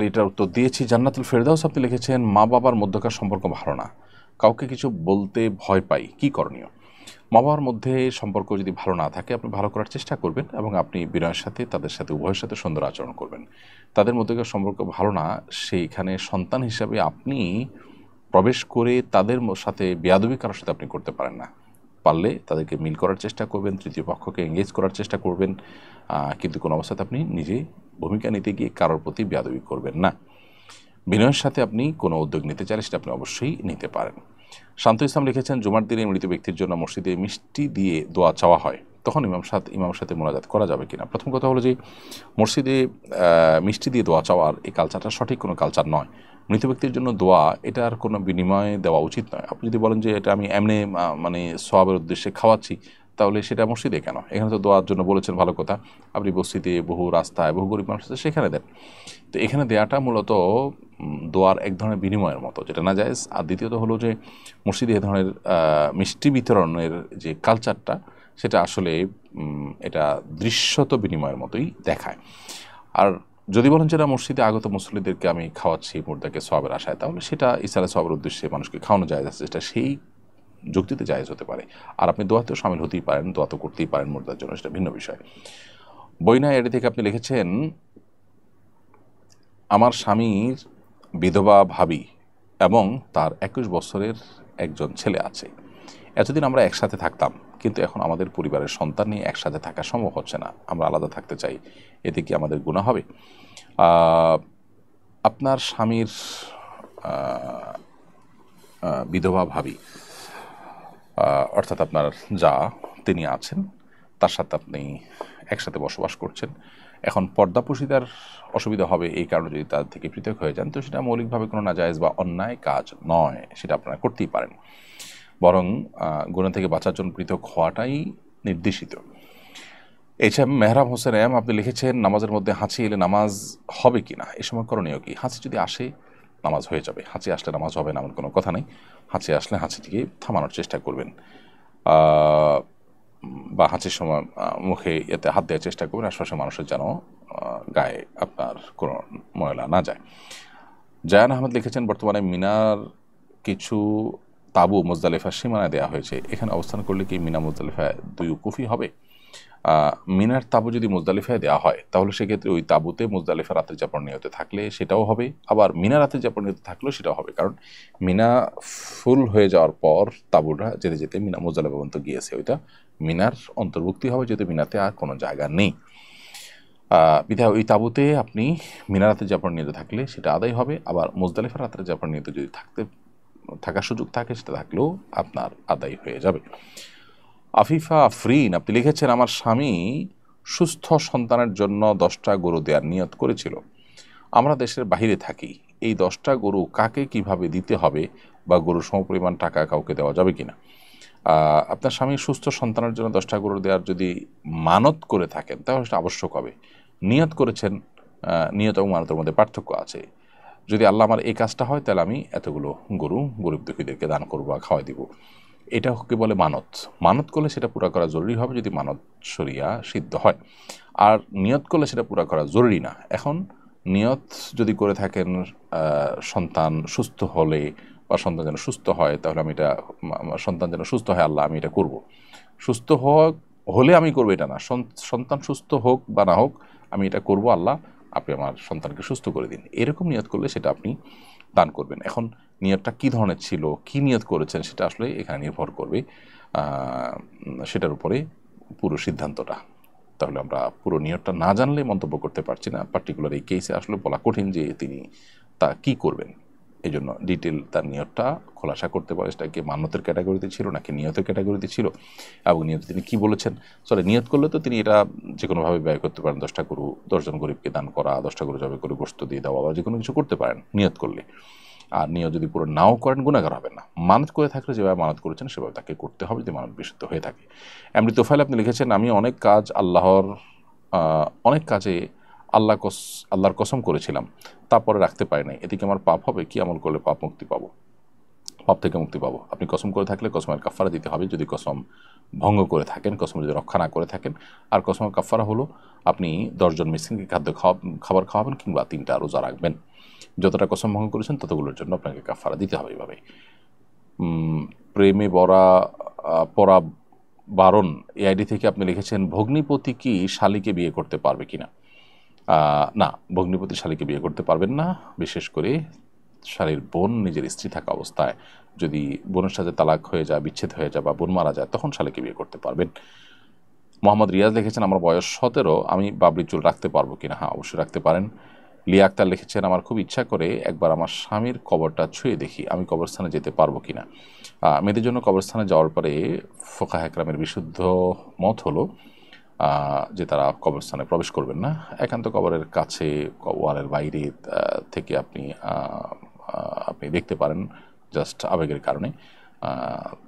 এটার উত্তর দিয়েছি। জান্নাতুল ফেরদাউস আপনি লিখেছেন, মা বাবার মধ্যকার সম্পর্ক ভালো না, কাউকে কিছু বলতে ভয় পাই, কি করণীয়? মা বাবার মধ্যে সম্পর্ক যদি ভালো না থাকে আপনি ভালো করার চেষ্টা করবেন এবং আপনি বিনয়ের সাথে তাদের সাথে উভয়ের সাথে সুন্দর আচরণ করবেন। তাদের মধ্যকার সম্পর্ক ভালো না, সেইখানে সন্তান হিসাবে আপনি প্রবেশ করে তাদের সাথে বেয়াদবি কারোর সাথে আপনি করতে পারেন না। পারলে তাদেরকে মিল করার চেষ্টা করবেন, তৃতীয় পক্ষকে এঙ্গেজ করার চেষ্টা করবেন, কিন্তু কোনো অবস্থাতে আপনি নিজে ভূমিকা নিতে গিয়ে কারোর প্রতি বেয়াদবি করবেন না। বিনয়ের সাথে আপনি কোনো উদ্যোগ নিতে চাইলে সেটা আপনি অবশ্যই নিতে পারেন। শান্ত ইসলাম লিখেছেন, জুমার দিনে মৃত ব্যক্তির জন্য মসজিদে মিষ্টি দিয়ে দোয়া চাওয়া হয়, তখন ইমামের সাথে মোনাজাত করা যাবে কিনা? প্রথম কথা হলো যে মসজিদে মিষ্টি দিয়ে দোয়া চাওয়ার এই কালচারটা সঠিক কোনো কালচার নয়। মৃত ব্যক্তির জন্য দোয়া এটার কোনো বিনিময়ে দেওয়া উচিত নয়। আপনি যদি বলেন যে এটা আমি এমনি মানে সওয়াবের উদ্দেশ্যে খাওয়াচ্ছি, তাহলে সেটা মসজিদে কেন? এখানে তো দোয়ার জন্য বলেছেন, ভালো কথা, আপনি বস্তিতে বহু রাস্তায় বহু গরিব মানুষ আছে সেখানে দেন। তো এখানে দেয়াটা মূলত দোয়ার এক ধরনের বিনিময়ের মতো, যেটা না যায়। আর দ্বিতীয়ত হলো যে মসজিদে এ ধরনের মিষ্টি বিতরণের যে কালচারটা, সেটা আসলে এটা দৃশ্যত বিনিময়ের মতোই দেখায়। আর যদি বলেন যে না, মসজিদে আগত মুসল্লিদেরকে আমি খাওয়াচ্ছি মুর্দাকে সওয়াবের আশায়, তাহলে সেটা ইসালে সওয়াবের উদ্দেশ্যে মানুষকে খাওয়ানো যায় আছে, সেটা সেই যুক্তিতে জায়েজ হতে পারে। আর আপনি দোয়াতেও সামিল হতেই পারেন, দোয়া তো করতেই পারেন মুর্দার জন্য, সেটা ভিন্ন বিষয়। বইনা এডি থেকে আপনি লিখেছেন, আমার স্বামীর বিধবা ভাবি এবং তার 21 বছরের একজন ছেলে আছে। এতদিন আমরা একসাথে থাকতাম, কিন্তু এখন আমাদের পরিবারের সন্তান নিয়ে একসাথে থাকা সম্ভব হচ্ছে না, আমরা আলাদা থাকতে চাই, এতে কি আমাদের গুনাহ হবে? আপনার স্বামীর বিধবা ভাবি অর্থাৎ আপনার যা তিনি আছেন, তার সাথে আপনি একসাথে বসবাস করছেন। এখন পর্দাপোশিদার অসুবিধা হবে এই কারণে যদি তার থেকে পৃথক হয়ে যান, তো সেটা মৌলিকভাবে কোনো নাজায়েজ বা অন্যায় কাজ নয়, সেটা আপনারা করতেই পারেন, বরং গুনাহ থেকে বাঁচার জন্য পৃথক হওয়াটাই নির্দেশিত। এইচএম মেহরাম হোসেন এম আপনি লিখেছেন নামাজের মধ্যে হাঁচি এলে নামাজ হবে কি না, এই সময় করণীয় কি? হাঁচি যদি আসে নামাজ হয়ে যাবে, হাঁচি আসলে নামাজ হবে না এমন কোনো কথা নেই। হাঁচি আসলে হাঁচিটিকে থামানোর চেষ্টা করবেন, বা হাঁচির সময় মুখে এতে হাত দেওয়ার চেষ্টা করবেন, আশপাশের মানুষের যেন গায়ে আপনার কোনো ময়লা না যায়। জায়ান আহমেদ লিখেছেন বর্তমানে মিনার কিছু তাঁবু মুজদালিফার সীমানায় দেওয়া হয়েছে, এখানে অবস্থান করলে কি মিনা মুজদালিফায় দুই উকুফই হবে? মিনার তাঁবু যদি মুজদালিফায় দেওয়া হয় তাহলে সেক্ষেত্রে ওই তাঁবুতে মুজদালিফা রাতের যাপন নিয়তে থাকলে সেটাও হবে, আবার মিনা রাতের যাপন নিয়তে থাকলেও সেটাও হবে। কারণ মিনা ফুল হয়ে যাওয়ার পর তাঁবুটা যেতে যেতে মিনা মুজদালিফা পর্যন্ত গিয়েছে, ওইটা মিনার অন্তর্ভুক্তি হবে, যেহেতু মিনাতে আর কোনো জায়গা নেই। বিধায় ওই তাঁবুতে আপনি মিনা রাতের যাপন নিয়তে থাকলে সেটা আদায় হবে, আবার মুজদালিফা রাতের যাপন নিয়তে যদি থাকার সুযোগ থাকে সেটা থাকলেও আপনার আদায় হয়ে যাবে। আফিফা আফরিন আপনি লিখেছেন আমার স্বামী সুস্থ সন্তানের জন্য 10টা গরু দেওয়ার নিয়ত করেছিল। আমরা দেশের বাইরে থাকি, এই 10টা গরু কাকে কিভাবে দিতে হবে বা গরুর সমপরিমাণ টাকা কাউকে দেওয়া যাবে কিনা? আপনার স্বামী সুস্থ সন্তানের জন্য 10টা গরু দেওয়ার যদি মানত করে থাকেন তাহলে সেটা আবশ্যক হবে। নিয়ত করেছেন, নিয়ত এবং মানতের মধ্যে পার্থক্য আছে। যদি আল্লাহ আমার এই কাজটা হয় তাহলে আমি এতগুলো গরু গরিব দুঃখীদেরকে দান করবো বা খাওয়াই দিব, এটা কি বলে মানত। মানত করলে সেটা পুরা করা জরুরি হবে যদি মানত শরিয়া সিদ্ধ হয়, আর নিয়ত করলে সেটা পুরা করা জরুরি না। এখন নিয়ত যদি করে থাকেন সন্তান সুস্থ হলে বা সন্তান যেন সুস্থ হয়, তাহলে আমি এটা সন্তান যেন সুস্থ হয় আল্লাহ আমি এটা করব। সুস্থ হলে আমি করবো এটা না, সন্তান সুস্থ হোক বা না হোক আমি এটা করব আল্লাহ আপনি আমার সন্তানকে সুস্থ করে দিন, এরকম নিয়ত করলে সেটা আপনি দান করবেন। এখন নিয়তটা কী ধরনের ছিল, কী নিয়ত করেছেন সেটা আসলে এখানে নির্ভর করবে, সেটার উপরে পুরো সিদ্ধান্তটা। তাহলে আমরা পুরো নিয়তটা না জানলে মন্তব্য করতে পারছি না। পার্টিকুলার এই কেসে আসলে বলা কঠিন যে তিনি তা কী করবেন, এই জন্য ডিটেল তার নিয়তটা খোলাসা করতে পারে সেটা কি মান্যতের ক্যাটাগরিতে ছিল নাকি নিয়তের ক্যাটাগরিতে ছিল, এবং নিয়ত তিনি কী বলেছেন। সরি, নিয়ত করলে তো তিনি এটা যে কোনোভাবে ব্যয় করতে পারেন, 10টা গরু 10 জন গরিবকে দান করা, 10টা গরু জবে করে গোশত দিয়ে দেওয়া, বা যে কোনো কিছু করতে পারেন নিয়ত করলে। আর নিয়ত যদি পুরো নাও করেন গুনাহগার হবেন না। মানত করে থাকলে যেভাবে মানত করেছেন সেভাবে তাকে করতে হবে যদি মানত বিশুদ্ধ হয়ে থাকে। এমনি তোফাইল আপনি লিখেছেন আমি অনেক কাজে আল্লাহর কসম করেছিলাম, তারপরে রাখতে পারি নাই, এদিকে আমার পাপ হবে? কি আমল করলে পাপ থেকে মুক্তি পাবো? আপনি কসম করে থাকলে কসমের কাফারা দিতে হবে যদি কসম ভঙ্গ করে থাকেন, কসম যদি রক্ষা না করে থাকেন। আর কসমের কাফারা হলো আপনি 10 জন মিসকিনকে খাবার খাওয়াবেন কিংবা 3টা রোজা রাখবেন। যতটা কসম ভঙ্গ করেছেন ততগুলোর জন্য আপনাকে কাফারা দিতে হবে। এভাবে প্রেমে পড়া বারণ এআইডি থেকে আপনি লিখেছেন ভগ্নিপতি কি শালীকে বিয়ে করতে পারবে কিনা? না, ভগ্নিপতি শালীকে বিয়ে করতে পারবেন না। বিশেষ করে শালীর বোন নিজের স্ত্রী থাকা অবস্থায় যদি বোনের সাথে তালাক হয়ে যায়, বিচ্ছেদ হয়ে যায় বা বোন মারা যায় তখন শালীকে বিয়ে করতে পারবেন। মোহাম্মদ রিয়াজ লিখেছেন আমার বয়স 17, আমি বাবরি চুল রাখতে পারবো কিনা? হ্যাঁ, অবশ্যই রাখতে পারেন। লিয়া আক্তার লিখেছেন আমার খুব ইচ্ছা করে একবার আমার স্বামীর কবরটা ছুঁয়ে দেখি, আমি কবরস্থানে যেতে পারবো কিনা? মেয়েদের জন্য কবরস্থানে যাওয়ার পরে ফোকাহে কেরামের বিশুদ্ধ মত হলো যে তারা কবরস্থানে প্রবেশ করবেন না। একান্ত কবরের কাছে ওয়ালের বাইরে থেকে আপনি দেখতে পারেন, জাস্ট আবেগের কারণে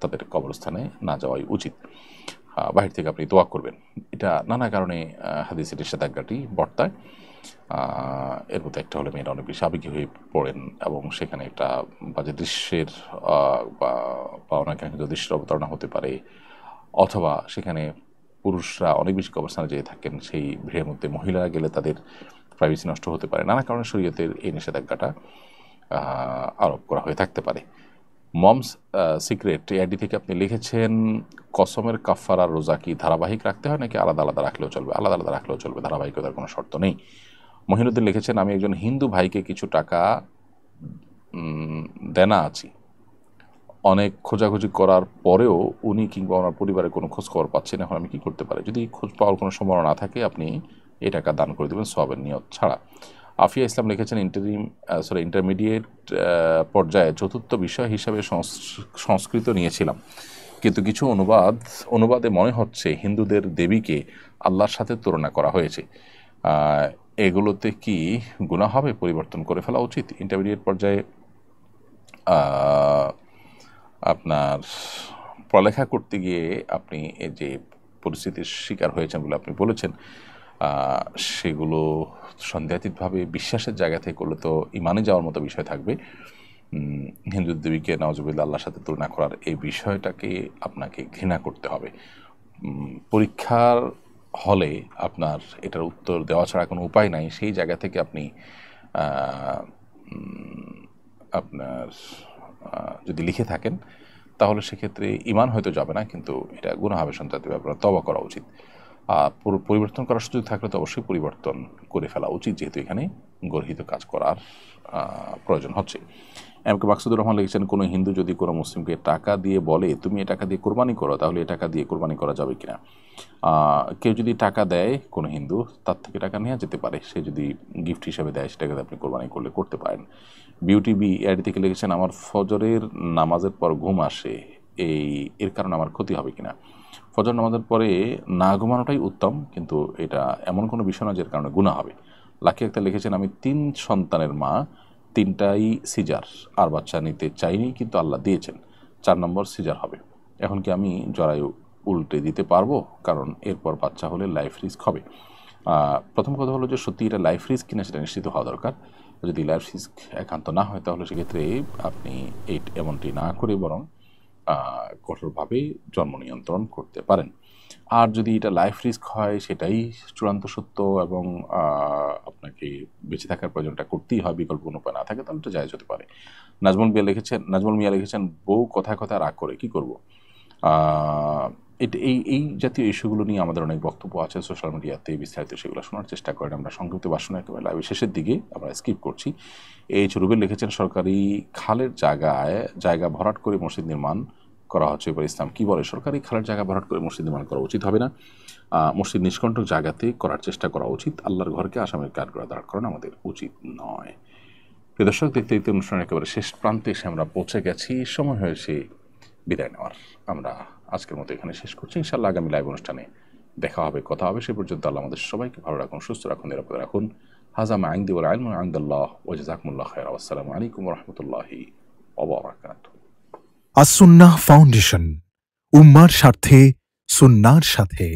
তাদের কবরস্থানে না যাওয়াই উচিত। বাহির থেকে আপনি দোয়া করবেন, এটা নানা কারণে হাদিসের নিষেধাজ্ঞাটি বর্তায়। এর মধ্যে একটা হলে মেয়েরা অনেক বেশি আবেগী হয়ে পড়েন এবং সেখানে একটা বাজে দৃশ্যের বা অনাকাঙ্ক্ষিত দৃশ্যের অবতারণা হতে পারে, অথবা সেখানে পুরুষরা অনেক বেশি কবরস্থানে যেয়ে থাকেন, সেই ভিড়ের মধ্যে মহিলারা গেলে তাদের প্রাইভেসি নষ্ট হতে পারে। নানা কারণে শরীয়তের এই নিষেধাজ্ঞাটা আরোপ করা হয়ে থাকতে পারে। মমস সিক্রেট এআইডি থেকে আপনি লিখেছেন কসমের কাফারা রোজা কি ধারাবাহিক রাখতে হয় নাকি আলাদা আলাদা রাখলেও চলবে? আলাদা আলাদা রাখলেও চলবে, ধারাবাহিকতার কোনো শর্ত নেই। মহিনুদ্দিন লিখেছেন আমি একজন হিন্দু ভাইকে কিছু টাকা দেনা আছি, অনেক খোঁজাখুঁজি করার পরেও উনি কিংবা ওনার পরিবারের কোনো খোঁজখবর পাচ্ছেন, এখন আমি কী করতে পারি? যদি খোঁজ পাওয়ার কোনো সম্ভাবনা না থাকে আপনি এই টাকা দান করে দেবেন সওয়াবের নিয়ত ছাড়া। আফিয়া ইসলাম লিখেছেন ইন্টারমিডিয়েট পর্যায়ে চতুর্থ বিষয় হিসাবে সংস্কৃত নিয়েছিলাম, কিন্তু কিছু অনুবাদে মনে হচ্ছে হিন্দুদের দেবীকে আল্লাহর সাথে তুলনা করা হয়েছে, এগুলোতে কি গুনাহ হবে? পরিবর্তন করে ফেলা উচিত? ইন্টারমিডিয়েট পর্যায়ে আপনার পড়ালেখা করতে গিয়ে আপনি এই যে পরিস্থিতির শিকার হয়েছেন বলে আপনি বলেছেন, সেগুলো সন্দেহাতীতভাবে বিশ্বাসের জায়গা থেকে করলে তো ইমানে যাওয়ার মতো বিষয় থাকবে। হিন্দু দেবীকে নওয়াজুবিল্লাহ আল্লাহর সাথে তুলনা করার এই বিষয়টাকে আপনাকে ঘৃণা করতে হবে। পরীক্ষার হলে আপনার এটার উত্তর দেওয়া ছাড়া কোনো উপায় নাই, সেই জায়গা থেকে আপনি আপনার যদি লিখে থাকেন তাহলে সেক্ষেত্রে ইমান হয়তো যাবে না, কিন্তু এটা গুনাহ হবে, সন্তানদের আপনার তওবা করা উচিত। পরিবর্তন করার সুযোগ থাকলে তো অবশ্যই পরিবর্তন করে ফেলা উচিত, যেহেতু এখানে গর্হিত কাজ করার প্রয়োজন হচ্ছে। এমকে মাকসুদুর রহমান লিখেছেন, কোনো হিন্দু যদি কোনো মুসলিমকে টাকা দিয়ে বলে তুমি এ টাকা দিয়ে কোরবানি করো, তাহলে এ টাকা দিয়ে কোরবানি করা যাবে কিনা? কেউ যদি টাকা দেয় কোনো হিন্দু, তার থেকে টাকা নেওয়া যেতে পারে, সে যদি গিফট হিসেবে দেয় সেটাকে আপনি কোরবানি করলে করতে পারেন। বিউটি বি এর থেকে লিখেছেন, আমার ফজরের নামাজের পর ঘুম আসে, এর কারণে আমার ক্ষতি হবে কিনা? ফজর নামাজের পরে না ঘুমানোটাই উত্তম, কিন্তু এটা এমন কোনো বিষয় না যার কারণে গুনাহ হবে। লাকি আক্তার লিখেছেন, আমি 3 সন্তানের মা, 3টাই সিজার, আর বাচ্চা নিতে চাইনি কিন্তু আল্লাহ দিয়েছেন, 4 নম্বর সিজার হবে, এখন কি আমি জরায়ু উল্টে দিতে পারবো? কারণ এরপর বাচ্চা হলে লাইফ রিস্ক হবে। প্রথম কথা হলো যে সত্যি এটা লাইফ রিস্ক কিনা সেটা নিশ্চিত হওয়া দরকার। যদি লাইফ রিস্ক একান্ত না হয় তাহলে সেক্ষেত্রে আপনি এমনটি না করে বরং কঠোরভাবে জন্ম নিয়ন্ত্রণ করতে পারেন। আর যদি এটা লাইফ রিস্ক হয়, সেটাই চূড়ান্ত সত্য এবং আপনাকে বেঁচে থাকার প্রয়োজনটা করতেই হয়, বিকল্প কোনো উপায় না থাকে, তাহলে এটা জায়েজ হতে পারে। নাজমুল মিয়া লিখেছেন, বউ কথায় কথায় রাগ করে কি করব? এই জাতীয় ইস্যুগুলো নিয়ে আমাদের অনেক বক্তব্য আছে সোশ্যাল মিডিয়াতে, বিস্তারিত সেগুলো শোনার চেষ্টা করেন। আমরা সংক্ষিপ্ত ভাষণ একেবারে লাইভের শেষের দিকে আমরা স্কিপ করছি। রুবেল লিখেছেন, সরকারি খালের জায়গা ভরাট করে মসজিদ নির্মাণ করা হচ্ছে, এবার ইসলাম কি বলে? সরকারি খালের জায়গা ভরাট করে মসজিদ নির্মাণ করা উচিত হবে না, মসজিদ নিষ্কণ্টক জায়গাতে করার চেষ্টা করা উচিত। আল্লাহর ঘরকে আসামের কাঠগড়া দাঁড় করানো আমাদের উচিত নয়। প্রিয় দর্শক, দেখতে দেখতে অনুষ্ঠানের একেবারে শেষ প্রান্তে এসে আমরা পৌঁছে গেছি, সময় হয়েছে বিদায় নেওয়ার। আমরা আজকের মতো এখানে শেষ করছি। ইনশাআল্লাহ আগামী লাইভ অনুষ্ঠানে দেখা হবে, কথা হবে। সে পর্যন্ত আল্লাহ আমাদের সবাইকে ভালো রাখুন, সুস্থ রাখুন, নিরাপদে রাখুন। হাজা মা ইনদি ওয়াল ইলমু ইনদাল্লাহ ওয়া জাযাকুমুল্লাহু খায়রা। আসসালামু আলাইকুম ওয়া রাহমাতুল্লাহি ওয়া বারাকাতুহু। আসুন্নাহ ফাউন্ডেশন, উম্মার স্বার্থে সুন্নাহর সাথে।